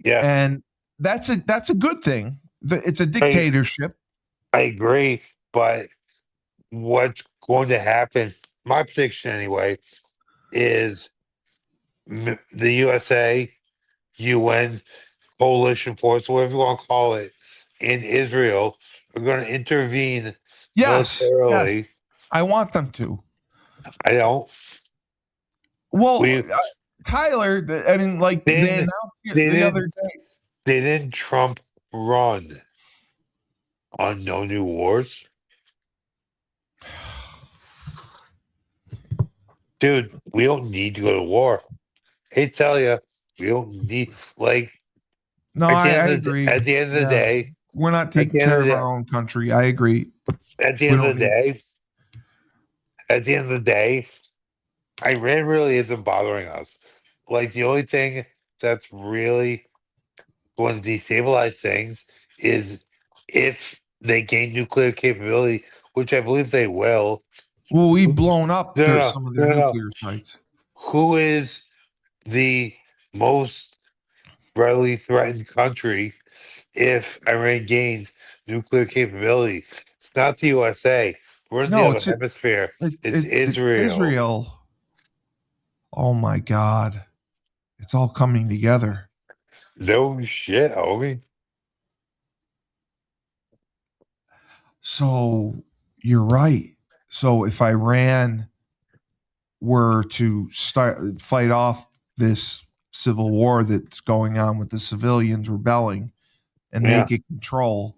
yeah. and that's a good thing. It's a I dictatorship. I agree, but what's going to happen? My prediction, anyway, is the USA, UN, coalition force, whatever you want to call it, in Israel are going to intervene Yes, yes, militarily. I want them to. I don't. Well, We Tyler, I mean, like they didn't announced they the other didn't day. didn't Trump run on no new wars? Dude, we don't need to go to war. Hey, tell you, we don't need like No, I agree. at the end of the Yeah, day, we're not at taking the end care of of the our own country. I agree. at the We end of don't the need. day, at the end of the day, Iran really isn't bothering us. Like the only thing that's really going to destabilize things is if they gain nuclear capability, which I believe they will. Well, we've Who's blown up no, no, some of their no, no, no. nuclear sites. Who is the most readily threatened country if Iran gains nuclear capability? It's not the USA. We're in the No, other hemisphere. It's it's Israel. Israel. Oh my God, it's all coming together. No shit, homie. So you're right. So if Iran were to start fight off this civil war that's going on with the civilians rebelling and they Yeah. get control,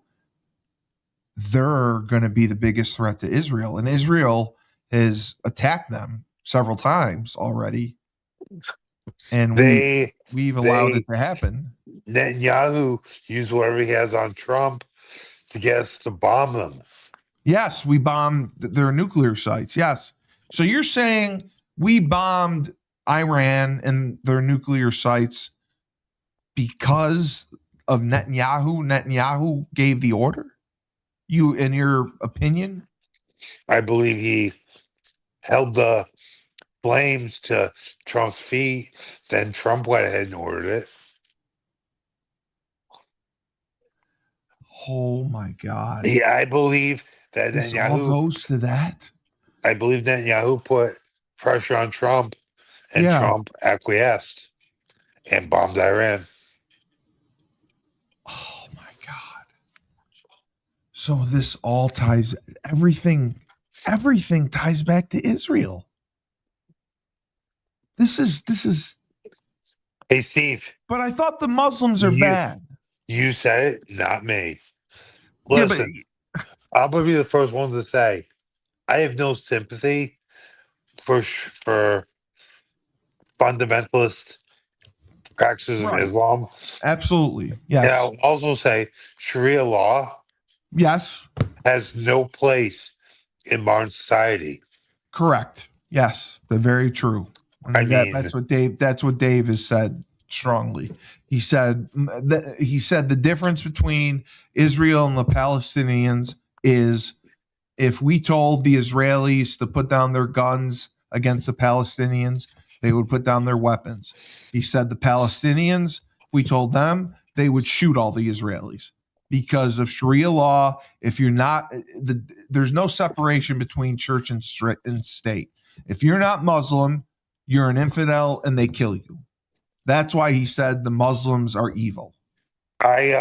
they're going to be the biggest threat to Israel. And Israel has attacked them several times already, and They we've allowed it they to happen. Netanyahu used whatever he has on Trump to get us to bomb them. Yes, we bombed their nuclear sites. Yes. So you're saying we bombed Iran and their nuclear sites because of Netanyahu? Netanyahu gave the order? You, in your opinion? I believe he held the flames to Trump's feet. Then Trump went ahead and ordered it. Oh my God. Yeah, I believe that This all Netanyahu. goes to that? I believe Netanyahu put pressure on Trump, and Yeah. Trump acquiesced and bombed Iran. Oh my God. So this all ties everything ties back to Israel. This is Hey, Steve, but I thought the Muslims are you bad. you said it, not me. Yeah, but Listen, I'm gonna be the first one to say I have no sympathy for fundamentalist practices of right. Islam. Absolutely. And Yes. I'll also say Sharia law Yes. has no place in modern society. Correct. Yes. They're very true. I And mean, that's what Dave has said strongly. He said the difference between Israel and the Palestinians is if we told the Israelis to put down their guns against the Palestinians, they would put down their weapons. He said the Palestinians, if we told them, they would shoot all the Israelis because of Sharia law. If you're not, there's no separation between church and state. If you're not Muslim, you're an infidel and they kill you. That's why he said the Muslims are evil. I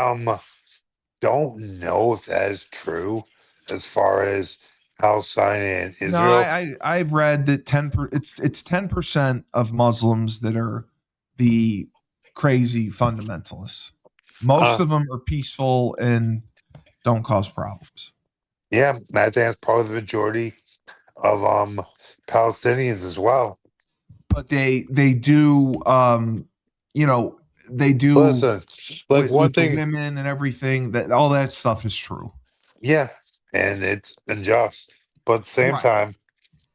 don't know if that is true as far as Palestine and No, Israel. I've read that it's 10% of Muslims that are the crazy fundamentalists. Most Uh, of them are peaceful and don't cause problems. yeah, I think that's probably the majority of Palestinians as well. But they do you know, they do Listen, like one with the thing, women and everything that all that stuff is true. yeah, and it's unjust, but at the same Right. time,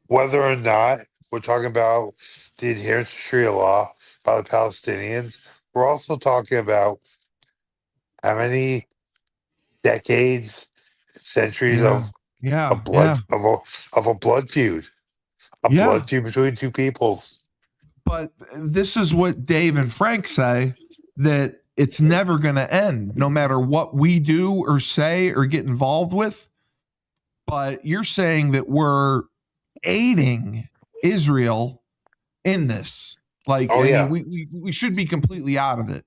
whether or not we're talking about the adherence to Sharia law by the Palestinians, we're also talking about how many decades, centuries Yeah. of a Yeah. blood Yeah. of a Yeah. blood feud between two peoples. But this is what Dave and Frank say that it's never going to end, no matter what we do or say or get involved with. But you're saying that we're aiding Israel in this. Like, Oh I mean, yeah, we should be completely out of it,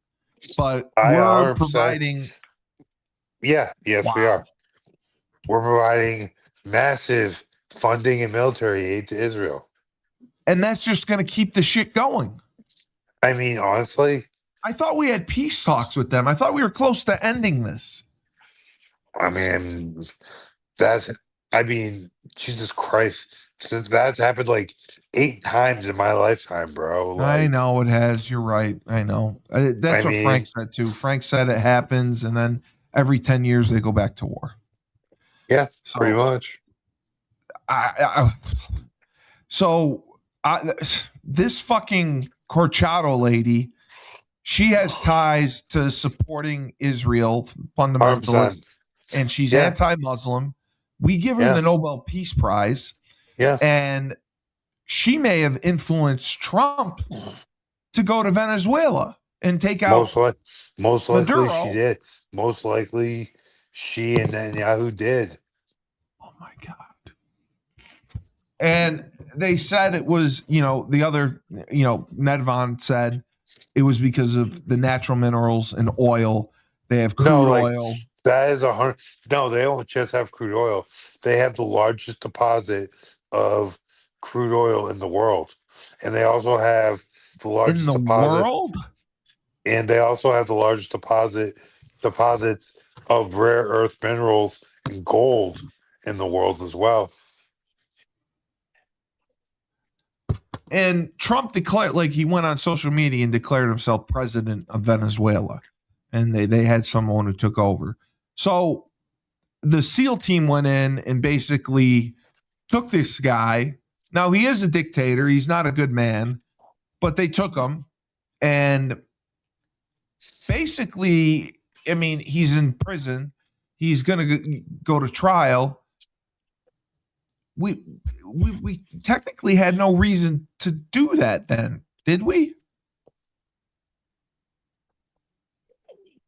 but I we're 100%. providing, Yeah, yes, we wow. are. We're providing massive funding and military aid to Israel. And that's just going to keep the shit going. I mean, honestly, I thought we had peace talks with them. I thought we were close to ending this. I mean, that's, I mean, Jesus Christ. That's happened like 8 times in my lifetime, bro. I Like, know it has. You're right. I know. I That's what Frank mean, said too. Frank said it happens, and then every 10 years they go back to war. yeah, pretty So, much. I so I, this fucking Corchado lady, she has ties to supporting Israel 100%. fundamentalists, and she's Yeah, anti-Muslim. We give her yeah, the Nobel Peace Prize, yeah. and she may have influenced Trump to go to Venezuela and take Most out like, most likely she Maduro. did. Most likely she and Netanyahu did. Oh my God. And they said it was, the other, Nedvon said it was because of the natural minerals and oil. They have No, crude like oil that is 100. No, they don't just have crude oil. They have the largest deposit of crude oil in the world, and they also have the in largest the deposit, world. and they also have the largest deposits of rare earth minerals and gold in the world as well. And Trump declared, like, he went on social media and declared himself president of Venezuela. And they had someone who took over. So the SEAL team went in and basically took this guy. Now, he is a dictator. He's not a good man, but they took him. And basically, I mean, he's in prison. He's going to go to trial. We, we technically had no reason to do that then, did we?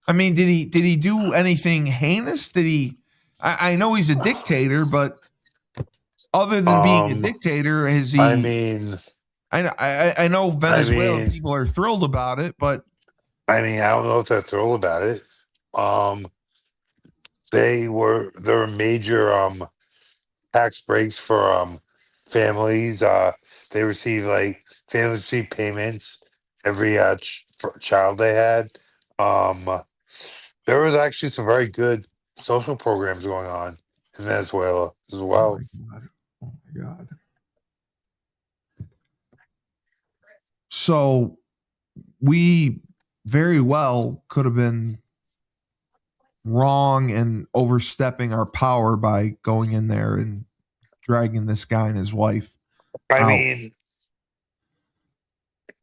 I mean, did he do anything heinous? Did he? I know he's a dictator, but other than being a Um, dictator, has I he? mean, I know I Venezuelan mean, people are thrilled about it, but I don't know if they're thrilled about it. Um, there were major tax breaks for families. They receive like families receive payments every child they had. Um, there was actually some very good social programs going on in Venezuela as oh my well. god, oh my god. So we very well could have been wrong and overstepping our power by going in there and dragging this guy and his wife I out. mean,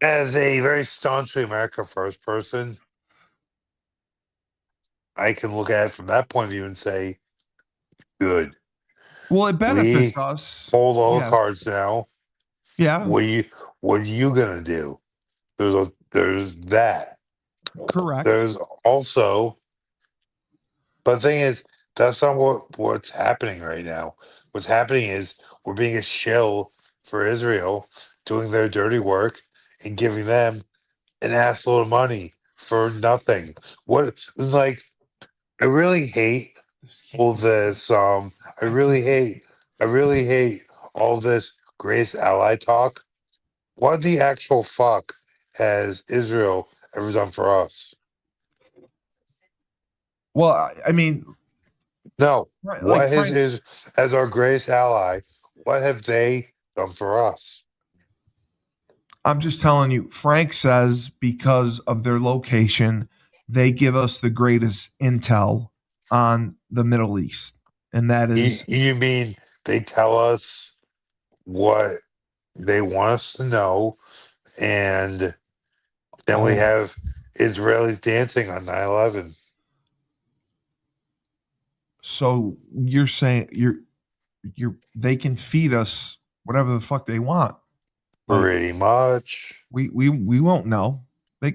as a very staunchly America First person, I can look at it from that point of view and say, good. Well, it benefits We us. hold all the Yeah, cards now. yeah, What are you gonna do? There's that. correct. There's also, but the thing is, that's not what's happening right now. What's happening is we're being a shill for Israel, doing their dirty work and giving them an assload of money for nothing. What it's like? I really hate This all can't be fun. this. I I really can't be. hate. I really hate all this greatest ally talk. What the actual fuck has Israel ever done for us? Well, I mean, No. like What has Frank, is as our greatest ally? What have they done for us? I'm just telling you, Frank says because of their location, they give us the greatest intel on the Middle East. And that is, You mean they tell us what they want us to know, and then we oh, have Israelis dancing on 9/11? so you're saying they can feed us whatever the fuck they want. Like Pretty much. we won't know. They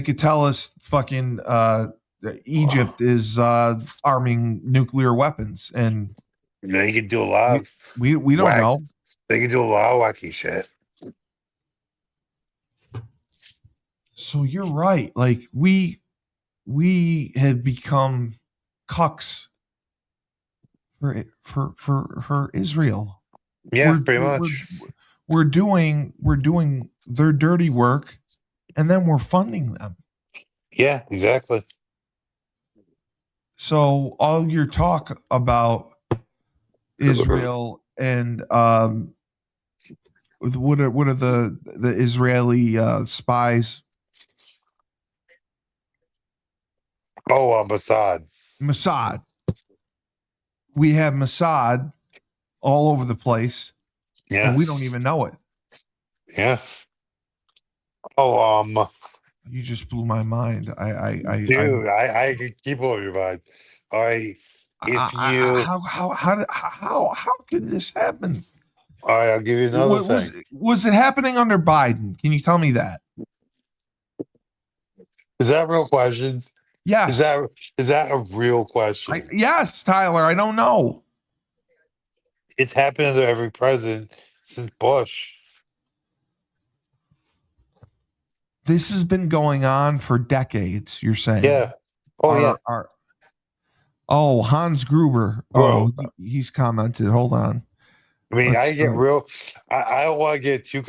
could tell us fucking that Egypt is arming nuclear weapons, and They can do a lot we of we don't whack. know. They can do a lot of wacky shit. So you're right. Like we have become cucks for Israel. Yeah, We're pretty we're we're much. we're doing their dirty work, and then we're funding them. Yeah, exactly. So all your talk about Israel and what are the Israeli spies, Oh, Mossad. Mossad? We have Mossad all over the place, and Yeah, we don't even know it. yeah. Oh, You just blew my mind. dude, I could keep blowing your mind. All right, if you, how could this happen? all right, I'll give you another What thing. was it happening under Biden? Can you tell me that? Is that a real question? Is Yes. that is that a real question? Yes, Tyler. I don't know. It's happened under every president since Bush. This has been going on for decades. You're Yeah. saying, Oh yeah, our oh, Hans Gruber. bro. Oh, he's commented. Hold on. I mean, I Let's get real. I don't want to get too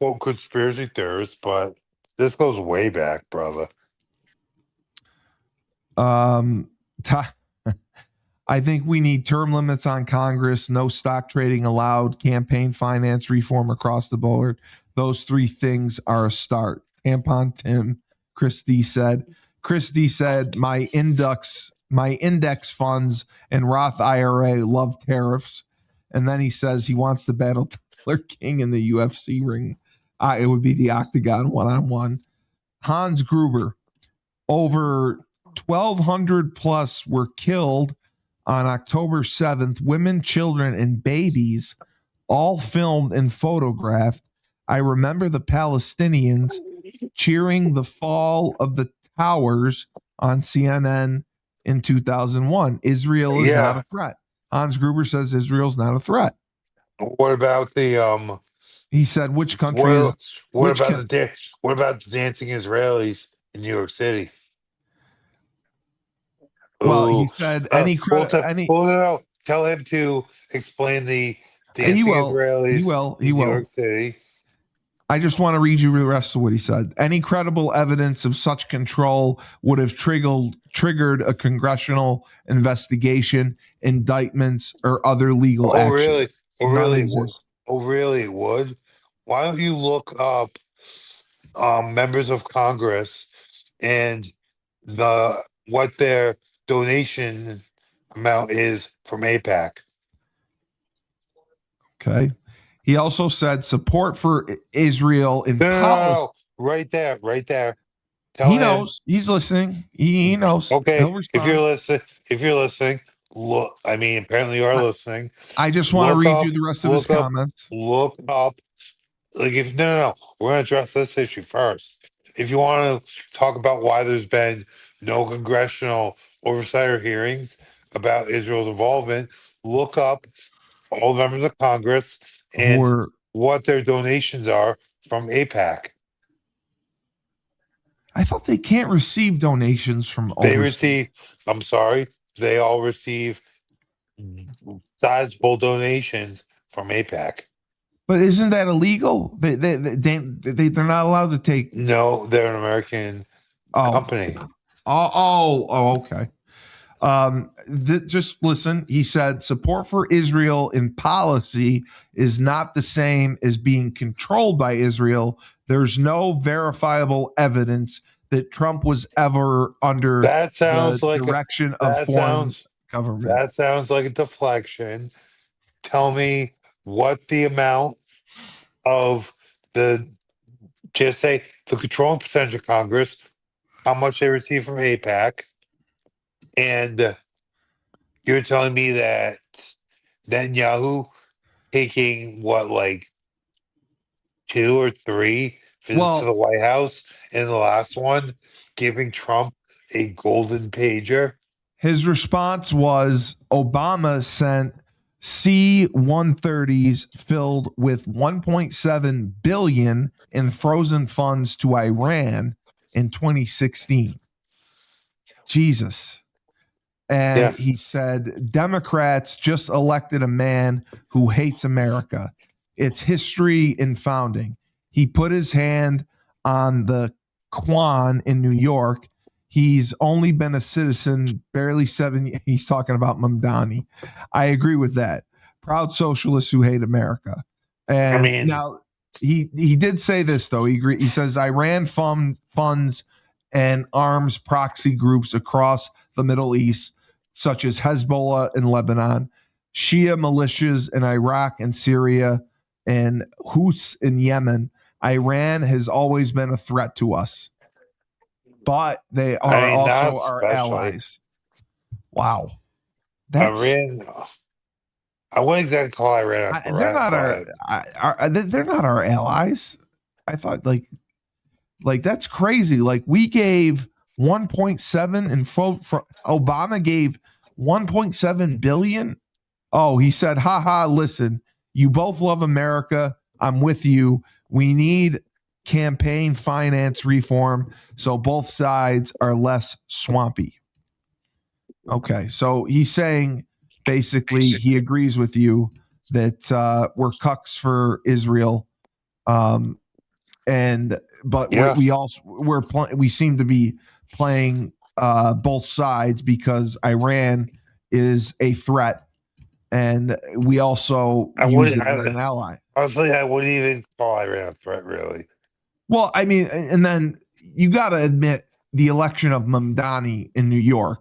quote conspiracy theorists, but this goes way back, brother. um I think we need term limits on Congress, no stock trading allowed, campaign finance reform across the board. Those three things are a start. Tampon Tim, Christie said. Christie said, my index funds and Roth IRA love tariffs. And then he says he wants to battle Tyler King in the UFC ring. It would be the Octagon one-on-one. Hans Gruber, over 1,200 plus were killed on October 7th. Women, children, and babies, all filmed and photographed. I remember the Palestinians cheering the fall of the towers on CNN in 2001. Israel is not Yeah. a threat. Hans Gruber says Israel's not a threat. What about the He said, which country what is, which can, what about the dancing Israelis in New York City? well, he Ooh, said, any credit, any, well, no. Tell him to explain the he dancing will, he Israelis will, he in New will. York City. I just want to read you the rest of what he said. Any credible evidence of such control would have triggered a congressional investigation, indictments, or other legal Oh, really? actions. Oh, None really? exist. Oh, really? It would? Why don't you look up members of Congress and the what their donation amount is from APAC? Okay. He also said support for Israel in No, no, no, policy. no. Right there, right there. Tell He him. knows. He's listening. He knows. Okay, He'll respond. if you're listening, look. I mean, apparently you are I, listening. I just want to Look read you up, the rest of his look up, comments. look up. Like if no, no, no, we're gonna address this issue first. If you want to talk about why there's been no congressional oversight or hearings about Israel's involvement, look up all the members of Congress Who and are, what their donations are from APAC. I thought they can't receive donations from They overseas. receive, I'm sorry, they all receive sizable donations from APAC. But isn't that illegal? They're not allowed to take. No, they're an American Oh, company. okay. Just listen. He said support for Israel in policy is not the same as being controlled by Israel. There's no verifiable evidence that Trump was ever under That the sounds like a direction of that foreign sounds government. that sounds like a deflection. Tell me what the amount of the just say the controlling percentage of Congress, how much they receive from APAC, and you're telling me that Netanyahu taking what like two or three visits to Well, the White House, and the last one giving Trump a golden pager. his response was Obama sent C-130s filled with 1.7 billion in frozen funds to Iran in 2016. Jesus. And Yeah, he said Democrats just elected a man who hates America. It's history and founding. He put his hand on the Quan in New York. He's only been a citizen barely 7 years. He's talking about Mamdani. I agree with that. Proud socialists who hate America. I And mean, now he did say this though. He says Iran funds and arms proxy groups across the Middle East, such as Hezbollah in Lebanon, Shia militias in Iraq and Syria, and Houthis in Yemen. Iran has always been a threat to us, but they are not also our especially. allies. Wow, that's Iran, I wouldn't exactly call Iran a they're threat, not but they're not our allies. I thought like that's crazy. Like we gave 1.7 and Obama gave 1.7 billion. Oh, he said, haha, listen, you both love America. I'm with you. We need campaign finance reform so both sides are less swampy. Okay. So he's saying basically he agrees with you that we're cucks for Israel. Um, and but yeah, we also we seem to be playing both sides because Iran is a threat and we also I use would. it as an ally. Honestly, I wouldn't even call Iran a threat, really. Well, I mean, and then you got to admit the election of Mamdani in New York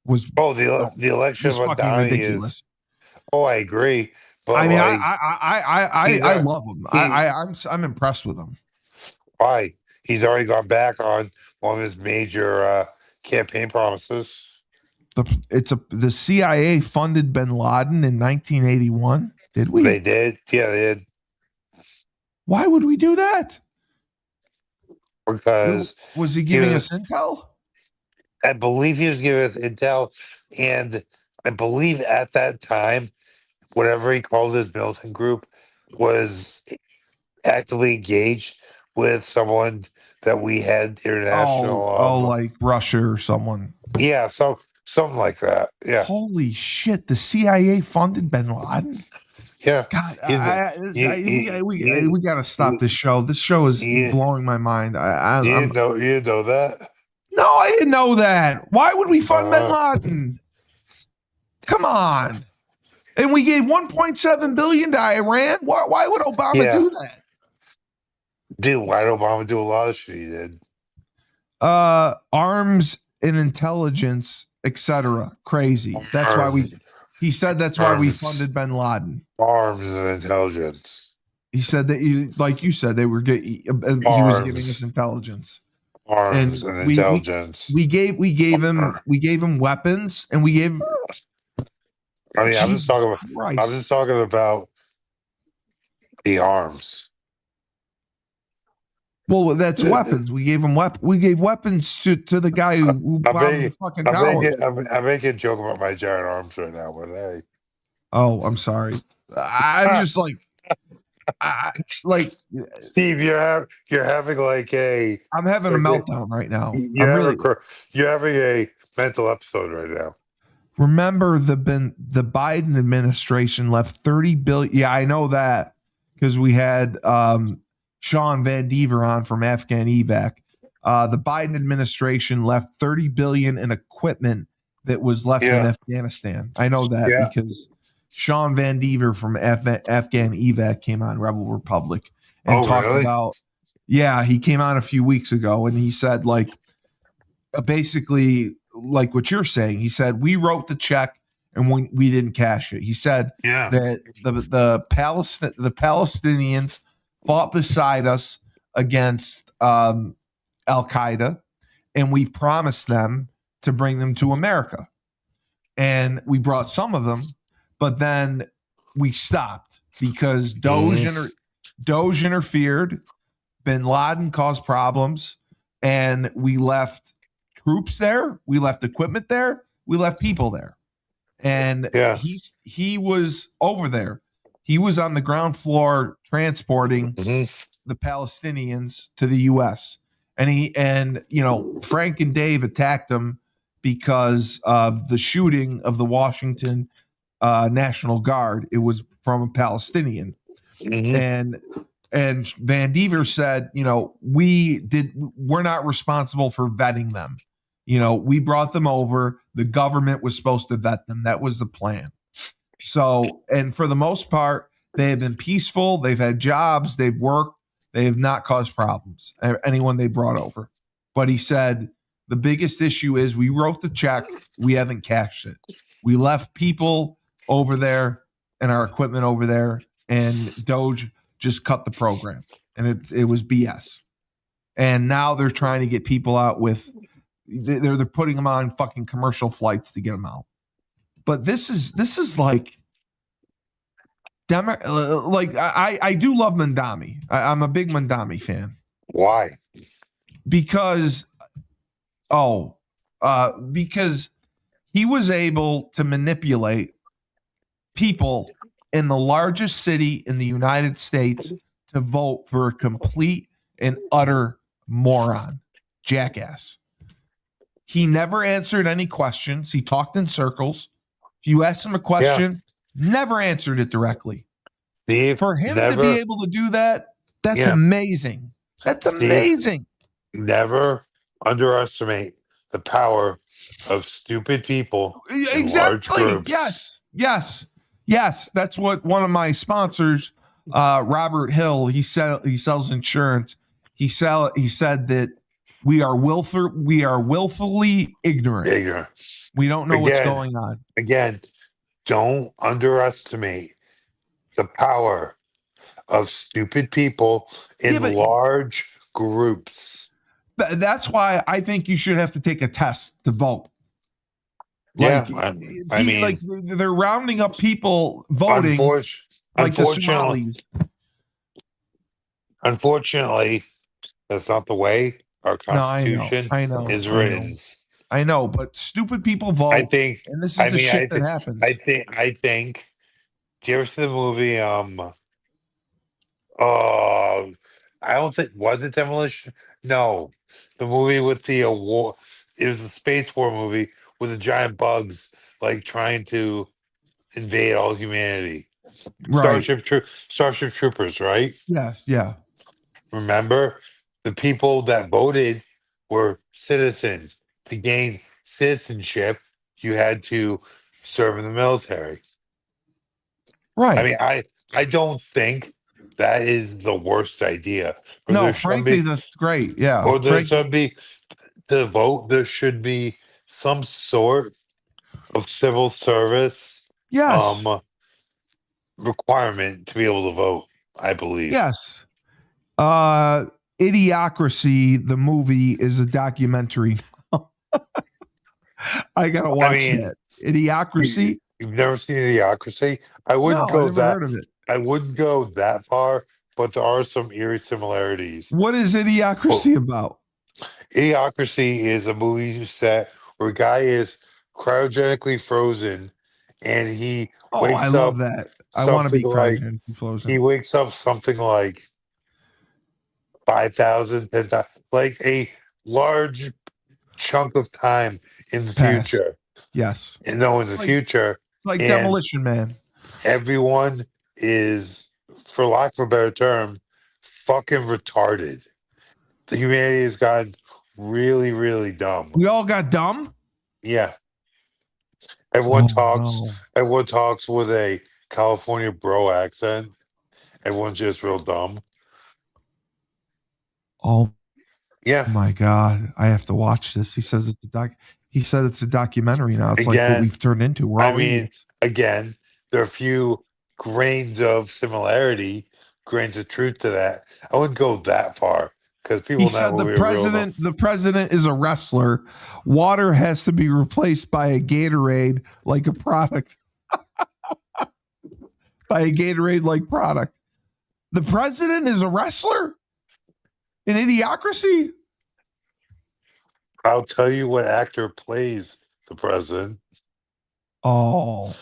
was Oh, the election of fucking Adani ridiculous. is. Oh, I agree, but I mean, like he's I love him. he I'm impressed with him. why he's already gone back on one of his major campaign promises. The CIA funded Bin Laden in 1981. Did we? They did, yeah, they did, Why would we do that? because Was he he giving was. us intel? I believe he was giving us intel, and I believe at that time, whatever he called his militant group was actively engaged with someone that we had international. Like Russia or someone. Yeah, so something like that. Yeah, Holy shit! The CIA funded Bin Laden. yeah. God, You, you, you, we got to stop you, this show. This show is you, blowing my mind. I'm you didn't know that. no, I didn't know that. Why would we fund Bin Uh, Laden? Come on. And we gave 1.7 billion to Iran. Why would Obama yeah, do that? dude. Why did Obama do a lot of shit he did? Arms and intelligence, etc. Crazy. That's why Arms, he said that's why we arms, funded Bin Laden. arms and intelligence. He said that like you said, they were he was giving us Arms, intelligence. arms And and intelligence. we gave him weapons and we gave I mean, Jesus I'm just Christ. talking about the arms. Well, that's weapons. We gave him we gave weapons to the guy who I'm bombed the making, fucking towers. I'm making a joke about my giant arms right now, but hey, Oh, I'm sorry. I'm just I, like Steve, you're having like a I'm having a freaking meltdown right now. you're I'm having really you're having a mental episode right now. remember the Biden administration left 30 billion. Yeah, I know that because we had Sean Van Dever on from Afghan Evac. The Biden administration left 30 billion in equipment that was left in Yeah, Afghanistan. I know that yeah. because Sean Van Dever from Afghan Evac came on Rebel Republic and Oh, talked really? about. Yeah, he came on a few weeks ago and he said basically like what you're saying. He said we wrote the check and we didn't cash it. He said Yeah, that the Palestinians fought beside us against Al Qaeda, and we promised them to bring them to America, and we brought some of them, but then we stopped because mhm, Doge interfered. Bin Laden caused problems, and we left troops there, we left equipment there, we left people there, and yeah, he was over there. He was on the ground floor transporting hmm the Palestinians to the U.S. And Frank and Dave attacked him because of the shooting of the Washington National Guard. It was from a Palestinian, Mhm. And Van Dever said, we're not responsible for vetting them. We brought them over. The government was supposed to vet them. That was the plan. So, and for the most part, they have been peaceful. They've had jobs. They've worked. They have not caused problems. Anyone they brought over. But he said the biggest issue is we wrote the check. We haven't cashed it. We left people over there and our equipment over there, and Doge just cut the program, and it was BS. And now they're trying to get people out with they're putting them on fucking commercial flights to get them out. But this is like like I do love Mandami. I'm a big Mandami fan Why? because because he was able to manipulate people in the largest city in the United States to vote for a complete and utter moron, jackass. He never answered any questions. He talked in circles. If you asked him a Yeah. question, never answered it directly. Steve For him to be never. able to do that, that's Yeah. amazing. That's Steve amazing. never underestimate the power of stupid people in large Exactly. groups. Yes. That's what one of my sponsors, Robert Hill, he sells insurance. He said that we are willfully ignorant. Ignorant. We don't know what's Again, going on. again, don't underestimate the power of stupid people in Yeah, but large groups. that's why I think you should have to take a test to vote. Yeah, Like, I mean, like they're rounding up people voting like the unfortunately, Somalis. unfortunately, that's not the way our No, Constitution is I written. know. I know, but stupid people I vote, think. and this is I the mean, I shit that think. I happens. think. I think. Do you ever see the movie? Oh, I don't think was it Demolition. No, the movie with the war. It was a space war movie with the giant bugs like trying to invade all humanity. Right. Starship Troopers, right? Yes. Yeah. Remember, the people that voted were citizens. To gain citizenship, you had to serve in the military. I Right. mean, I don't think that is the worst idea. Or No, there should frankly, be, that's great. Yeah. or there Frank. should be to vote. There should be some sort of civil service Yes. um requirement to be able to vote. I believe. Yes. Uh, Idiocracy, the movie, is a documentary. I gotta I watch mean, that. Idiocracy. you've never seen Idiocracy. I wouldn't No, I go never that. heard of it. I wouldn't go that far, but there are some eerie similarities. What is Well, Idiocracy about? Idiocracy is a movie set where a guy is cryogenically frozen, and he Oh, I wakes love up that. I want to something be like cryogenically he frozen. wakes up something like 5,000, 10,000, like a large chunk of time in the Pass. future. Yes. And no, in It's the like future, and Demolition Man. everyone is, for lack of a better term, fucking retarded. The humanity has gotten really, really dumb. We all got dumb. Yeah. Everyone Oh talks. no. Everyone talks with a California bro accent. Everyone's just real dumb. Oh Yeah. my god. I have to watch this. He says it's a doc. He said it's a documentary now. It's like what Again, we've turned into. We're I all mean, idiots. again, there are a few grains of similarity, grains of truth to that. I wouldn't go that far because He people in that said movie are real dumb. the president is a wrestler. Water has to be replaced by a Gatorade like a product. By a Gatorade like product. The president is a wrestler in Idiocracy. I'll tell you what actor plays the president. Oh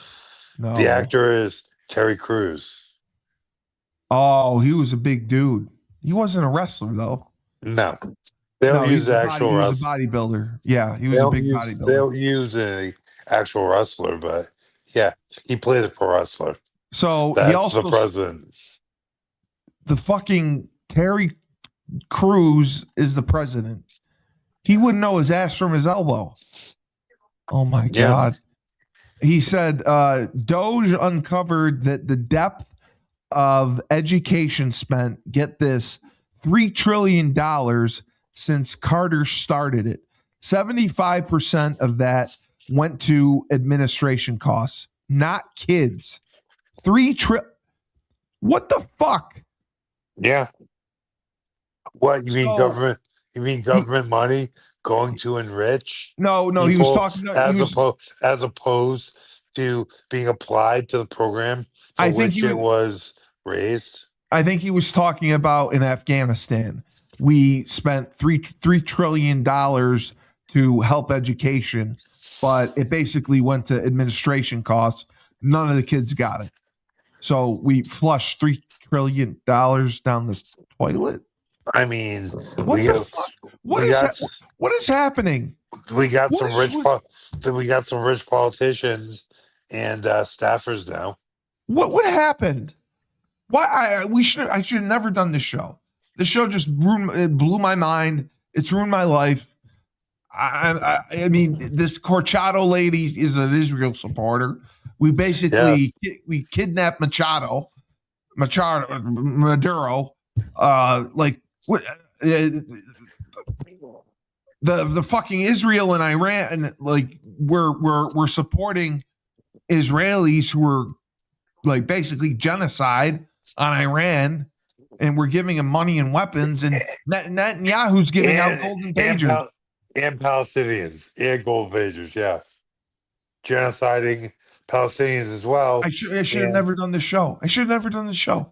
The no. actor is Terry Crews. Oh, he was a big dude. He wasn't a wrestler though. No, they don't No, he use was a the body. actual He was a wrestler. bodybuilder. Yeah, he They was a don't big use they bodybuilder. don't use a actual wrestler, but yeah, he played a pro wrestler. So he That's the also president. the fucking Terry Crews is the president. He wouldn't know his ass from his elbow. Oh my Yeah. God. He said Doge uncovered that the depth of education spent, get this, $3 trillion since Carter started it. 75% of that went to administration costs, not kids. 3 trillion. What the fuck? Yeah. What you mean So government? You mean he, government money going to enrich no, he was people talking. No, he was. as opposed to being applied to the program for I think which he it was. was raised? I think he was talking about in Afghanistan. We spent three trillion dollars to help education, but it basically went to administration costs. None of the kids got it, so we flushed $3 trillion down the toilet. I mean, What we the got fuck? we got What is happening? we got What some is rich we got some rich politicians and staffers now. what happened? Why I should have never done this show. This show just it blew my mind. It's ruined my life. I mean, this Corchado lady is an Israel supporter. We basically Yes, we kidnapped Maduro. Like what? The fucking Israel and Iran, and like we're supporting Israelis who are like basically genocide on Iran, and we're giving them money and weapons, and Netanyahu's giving out and golden and, pagers. and Palestinians and gold pagers. Yeah, genociding Palestinians as well. I should have And never done the show. I should have never done the show.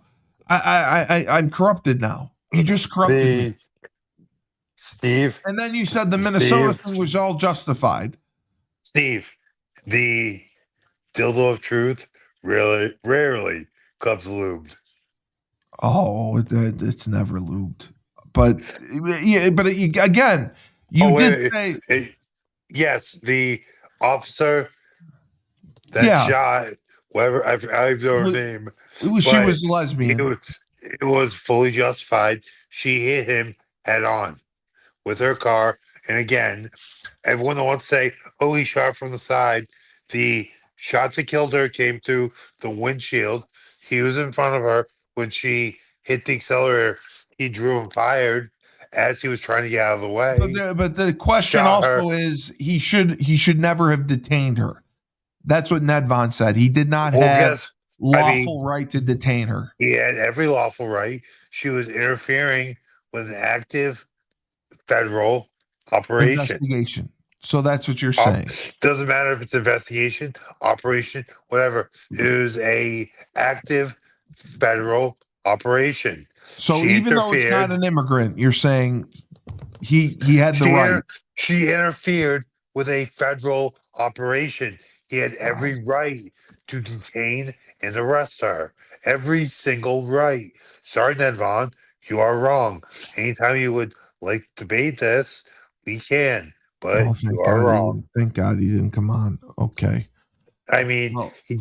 I'm corrupted now. You just corrupted me. the Steve, And then you said the Minnesota Steve, thing was all justified. Steve, the dildo of truth really rarely comes lubed. Oh, it's never lubed. But yeah, but again, you Oh did wait, say yes, the officer that yeah. shot whatever I have her name, She but was lesbian. it was fully justified. She hit him head on with her car, and again, everyone that wants to say, "Oh, he shot from the side," the shot that killed her came through the windshield. He was in front of her when she hit the accelerator. He drew and fired as he was trying to get out of the way. But the question Shot her. also is he should never have detained her. That's what Ned Vaughn said. He did not Well, have guess I mean, lawful right to detain her. he had every lawful right. She was interfering with an active federal operation. Investigation. So that's what you're Op- saying. doesn't matter if it's investigation, operation, whatever. It was a active federal operation. So She even though it's not interfered. an immigrant, you're saying he had the She right. she interfered with a federal operation. He had every right to detain and arrest her. Every single right. Sorry, Ned Vaughn, you are wrong. Anytime you would like to debate this, we can, but Oh, you are wrong. thank God he didn't come on. Okay. I mean, Well, he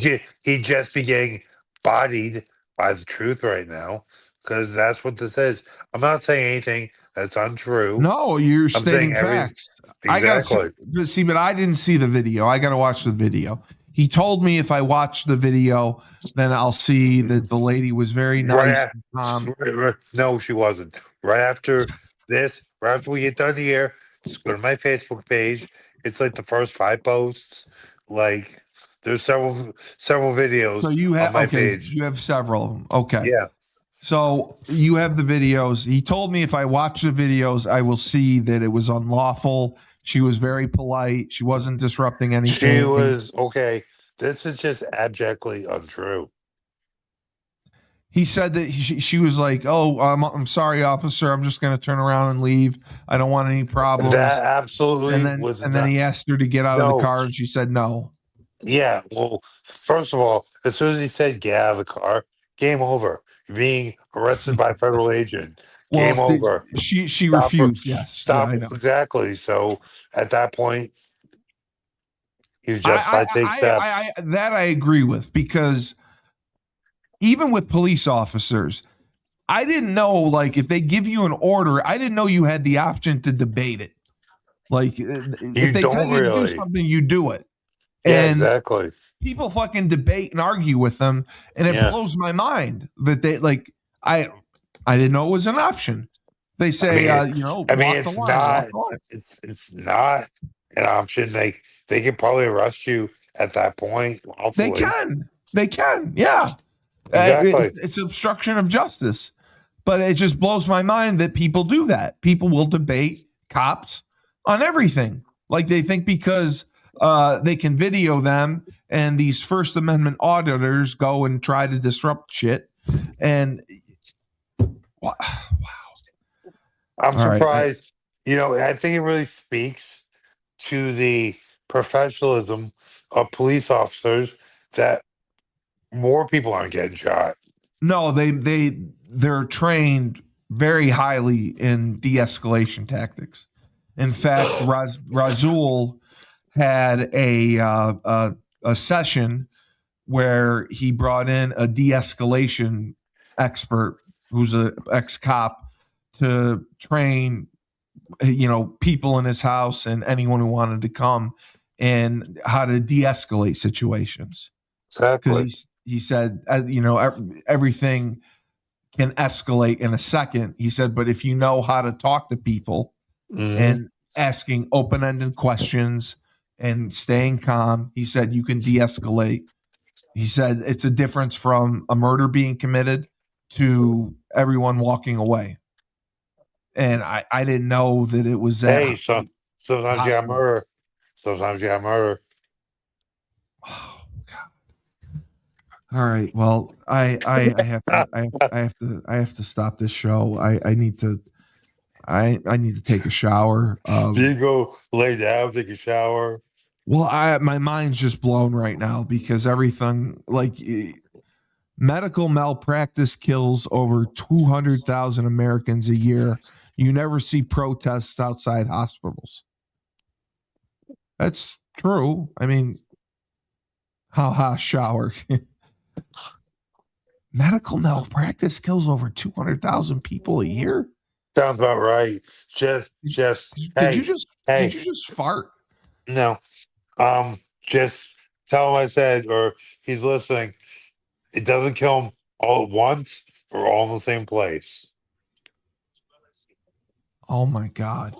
just be getting bodied by the truth right now because that's what this is. I'm not saying anything that's untrue. no, you're I'm saying stating every facts. I gotta exactly see, but I didn't see the video. I gotta watch the video. He told me if I watch the video, then I'll see that the lady was very right. nice and calm. No, she wasn't. Right after this, right after we get done here, just go to my Facebook page. It's like the first 5 posts. Like there's several videos So you on have my okay, page. you have several of them. Okay. Yeah. So you have the videos. He told me if I watch the videos, I will see that it was unlawful. She was very polite. She wasn't disrupting She anything. was okay. This is just abjectly untrue. He said that she was like, "Oh, I'm sorry, officer. I'm just going to turn around and leave. I don't want any problems." That absolutely was And then not. he asked her to get out of the No. car, and she said no. Yeah. Well, first of all, as soon as he said get out of the car, game over. You're being arrested by a federal agent. Game Well, over. she Stop. refused. Yes, yeah, Stop. I know. Exactly. So at that point, he was justified to take steps. That I agree with because even with police officers, I didn't know, like, if they give you an order, I didn't know you had the option to debate it. Like, if You they tell don't you to do really. something, you do it. Yeah, And exactly. people fucking debate and argue with them, and it Yeah. blows my mind that they like. I I didn't know it was an option. They I say, mean, I mean, walk the line, walk the line. it's not an option. They can probably arrest you at that point. Hopefully, They can, yeah. exactly. It's obstruction of justice. But it just blows my mind that people do that. People will debate cops on everything. Like they think because they can video them and these First Amendment auditors go and try to disrupt shit. And wow. I'm All right. surprised. I think it really speaks to the professionalism of police officers that more people aren't getting shot. No, they're trained very highly in de-escalation tactics. In fact, Razul had a session where he brought in a de-escalation expert who's a ex-cop to train people in his house and anyone who wanted to come and how to de-escalate situations because Exactly. he said everything can escalate in a second. He said, but if you know how to talk to people Hmm. and asking open-ended questions and staying calm, he said you can de-escalate. He said it's a difference from a murder being committed to everyone walking away. And I didn't know that it was Hey, that sometimes you got hostile. murder. Sometimes you got murder. Oh, God. All right. Well, I have to stop this show. I need to take a shower. You go lay down, take a shower. Well, I my mind's just blown right now because everything like medical malpractice kills over 200,000 Americans a year. You never see protests outside hospitals. That's true. I mean, haha, shower. Medical malpractice kills over 200,000 people a year. Sounds about right. Did you Hey, just did hey, you just fart? no, just tell him I said, or he's listening. It doesn't kill him all at once or all in the same place. Oh my god.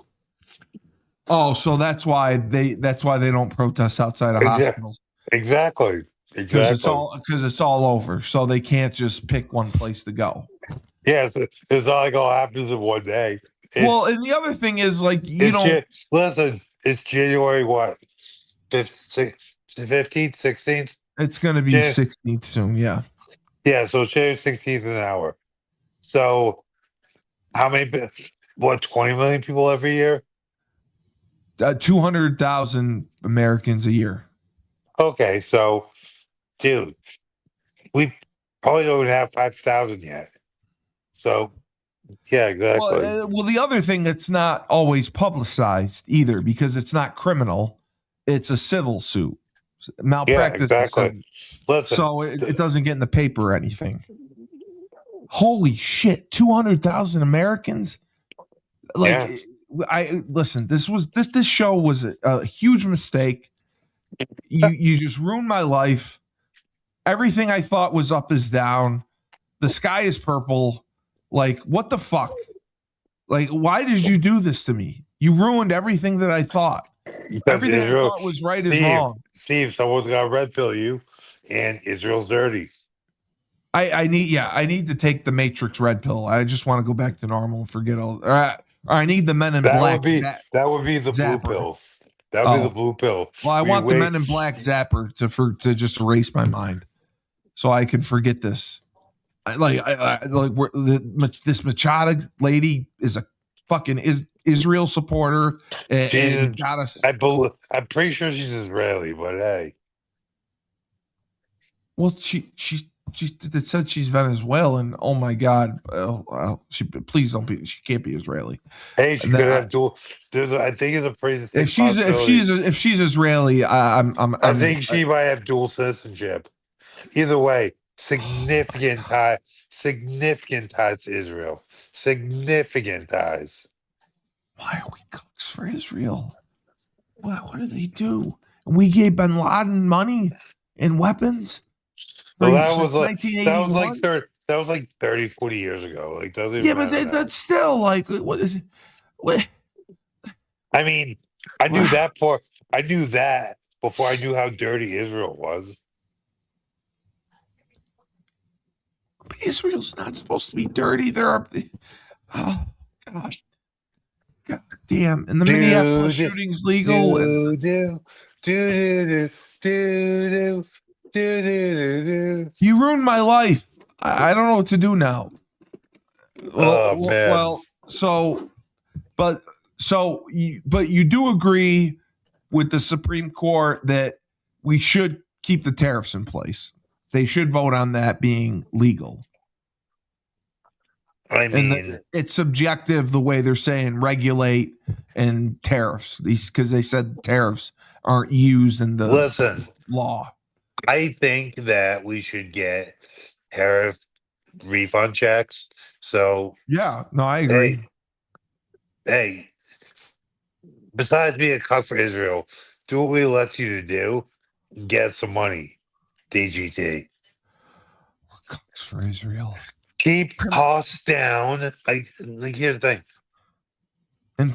Oh, so that's why they don't protest outside of Exa- hospitals Exactly, exactly. because it's all over. So they can't just pick one place to go. Yeah, it's not like all happens in one day. Well, It's and the other thing is like you it's don't. just listen. It's January what? 15th, 16th. It's going to be 16th soon. Yeah, Yeah, so it's January 16th an hour. So how many? What 20 million people every year? 200,000 Americans a year. Okay, so dude, we probably don't have 5,000 yet. So yeah, exactly. Well, the other thing that's not always publicized either because it's not criminal, it's a civil suit. Yeah, Malpractice is exactly. civil, Listen, so it doesn't get in the paper or anything. Holy shit, 200,000 Americans. Like yeah, I listen, this show was a huge mistake. You just ruined my life. Everything I thought was up is down. The sky is purple. Like what the fuck? Like why did you do this to me? You ruined everything that I thought. because Everything I Israel, thought was right is wrong. Someone's got to red pill you, and Israel's dirty. I need to take the Matrix red pill. I just want to go back to normal and forget all. Or I need the Men in Black That would be the blue zapper. pill. That would be the Oh, blue pill. well, I We want the Men wait. in Black zapper to just erase my mind, so I can forget this. This Machada lady is a fucking Israel supporter She's, and got us. I'm pretty sure she's Israeli, but hey, Well, she it said she's Venezuelan. Oh my God! She please don't be. She can't be Israeli. hey, she could That have dual. I think it's a pretty if distinct possibility. she's Israeli, I think she might have dual citizenship. Either way, significant significant ties to Israel, significant ties. Why are we cooks for Israel? What did they do? And we gave Bin Laden money and weapons Well, since that was like 1981. 30, 40 years ago. Like, doesn't even Yeah, but matter now. that's still like what is what? I mean, I knew Wow. that for I knew that before I knew how dirty Israel was. Israel's not supposed to be dirty. There are, oh God, God damn. And the Minneapolis Do do shooting's legal, and do do do do do do do do. you ruined my life. I don't know what to do now. Oh man, So, but but you do agree with the Supreme Court that we should keep the tariffs in place. They should vote on that being legal. I And mean, it's subjective the way they're saying regulate and tariffs. These because they said tariffs aren't used in the listen, law. I think that we should get tariff refund checks. So, Yeah, no, I agree. hey, hey, besides being a cuck for Israel, do what we elect you to do. Get some money, DGT. We're cooks for Israel. Keep costs down. Like here's the thing.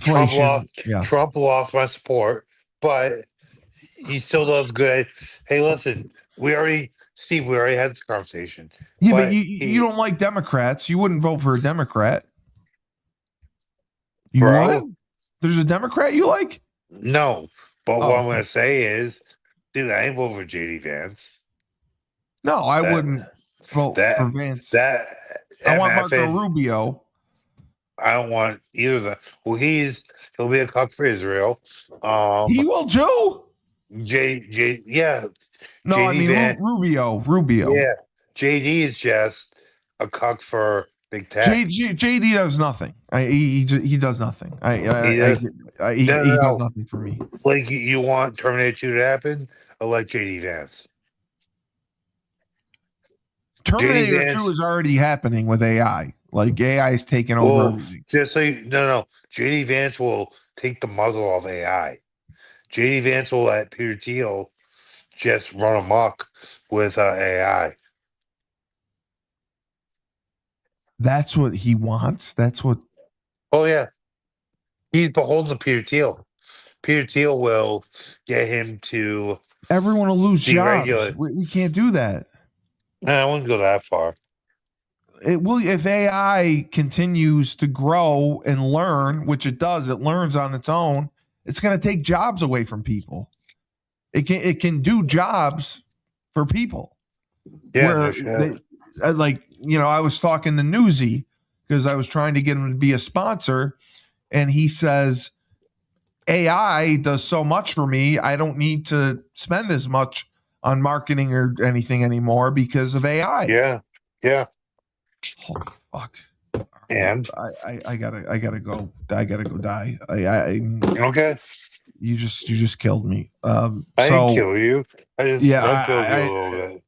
Trump Inflation. lost. Yeah. Trump lost my support, but he still does good. Hey, listen, Steve, we already had this conversation, Yeah, but but you don't like Democrats. You wouldn't vote for a Democrat. You bro, would? There's a Democrat you like? no. But Oh, what I'm okay. gonna say is, dude, I ain't voting for JD Vance. No, I That wouldn't vote for that Vance. that I want Marco MFN. Rubio. I don't want either of them. Well, he'll be a cuck for Israel. He Um, will too. Yeah, No, I JD mean Van, Rubio. Rubio. yeah, JD is just a cuck for big tech. JD does nothing. He does nothing. He does, no, no, He does no. nothing for me. Like you want Terminator 2 to happen? Elect JD Vance. JD Terminator 2 Vance. is already happening with AI. Like AI is taking over Well, everything. just so you, no, no, JD Vance will take the muzzle off AI. JD Vance will let Peter Thiel just run amok with AI. That's what he wants. That's what Oh yeah, he's beholden to Peter Thiel. Peter Thiel will get him to everyone will lose jobs. deregulate. We can't do that. I wouldn't go that far. It will if AI continues to grow and learn, which it does. It learns on its own. It's going to take jobs away from people. It can do jobs for people Yeah, no where shit. they like I was talking to Newsy because I was trying to get him to be a sponsor, and he says AI does so much for me. I don't need to spend as much on marketing or anything anymore because of AI. Yeah, yeah. Holy fuck. Well, And I gotta go. I gotta go die. I mean, okay, you just killed me. I didn't So kill you. yeah, I killed you a little bit.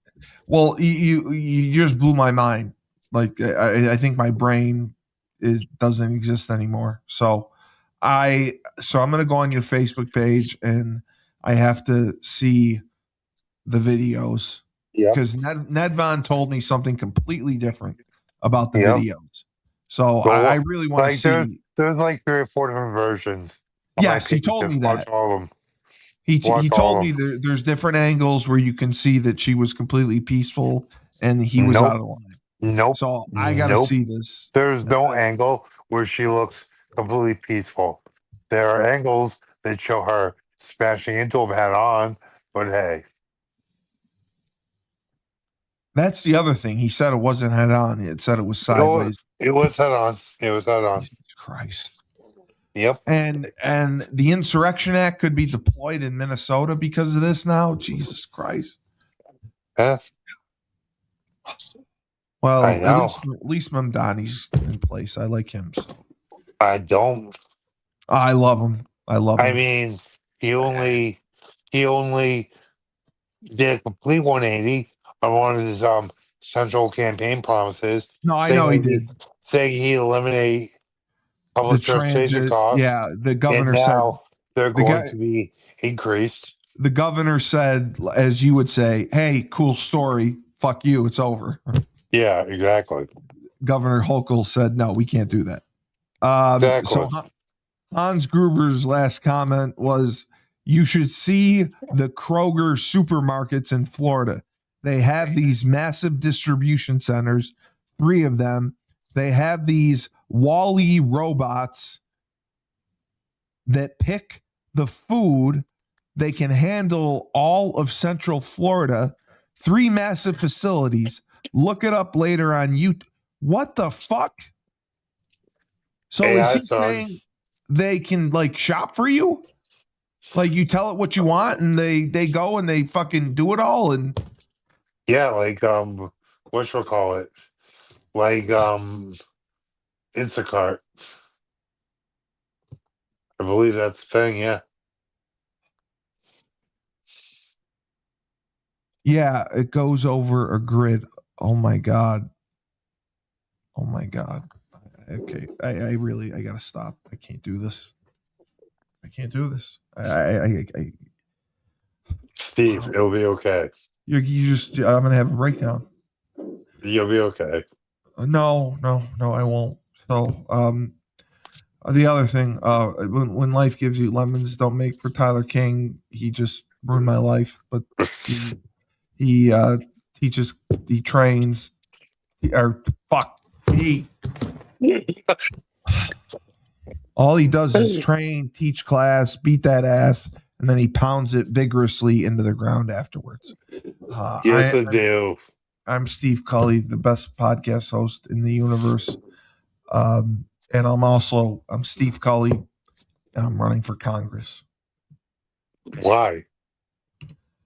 well, you just blew my mind. Like I think my brain doesn't exist anymore. So I'm gonna go on your Facebook page and I have to see the videos Yep, because Ned Von told me something completely different about the yep. videos. So Go I really want to like see. there's like 3 or 4 different versions. On my Yes, he page, told me just watch that. all of them. He Watch all told of me them. there's different angles where you can see that she was completely peaceful and he was out Nope, of line. nope, So I got to nope. see this. There's no angle where she looks completely peaceful. There are angles that show her smashing into him head on, but hey, That's the other thing. He said it wasn't head on. It said it was sideways. it was head on. It was head on. Jesus Christ. Yep. And the Insurrection Act could be deployed in Minnesota because of this now. Jesus Christ. Yeah, I Well, know. at least Mamdani's in place. I like him. So. I don't. I love him. I love I him. mean, he only did a complete 180 on one of his central campaign promises, No, I know he saying did. saying he'd eliminate The public transportation transit, costs, yeah, the and governor said now they're the going guy to be increased. the governor said, as you would say, "Hey, cool story. Fuck you. It's over." Yeah, exactly. Governor Hochul said, "No, we can't do that." So Exactly. Hans Gruber's last comment was, "You should see the Kroger supermarkets in Florida. They have these massive distribution centers, 3 of them. They have these Wally robots that pick the food. They can handle all of Central Florida, 3 massive facilities. Look it up later on YouTube." What the fuck? So is AI, he son. saying they can like shop for you? Like you tell it what you want and they go and they fucking do it all and Yeah, like whatchamacallit? Like Instacart. I believe that's the thing, yeah. yeah, it goes over a grid. Oh my god. Oh my god. Okay. I really I gotta stop. I can't do this. I can't do this. Steve, it'll be okay. You just I'm gonna have a breakdown. You'll be okay. No, no, no, I won't. So the other thing, when life gives you lemons, don't make for Tyler King. He just ruined my life, but he teaches, he trains, or fuck, he all he does is train, teach class, beat that ass, and then he pounds it vigorously into the ground afterwards. Yes, I do. I'm Steve Cully, the best podcast host in the universe, and I'm Steve Cully, and I'm running for Congress. Why?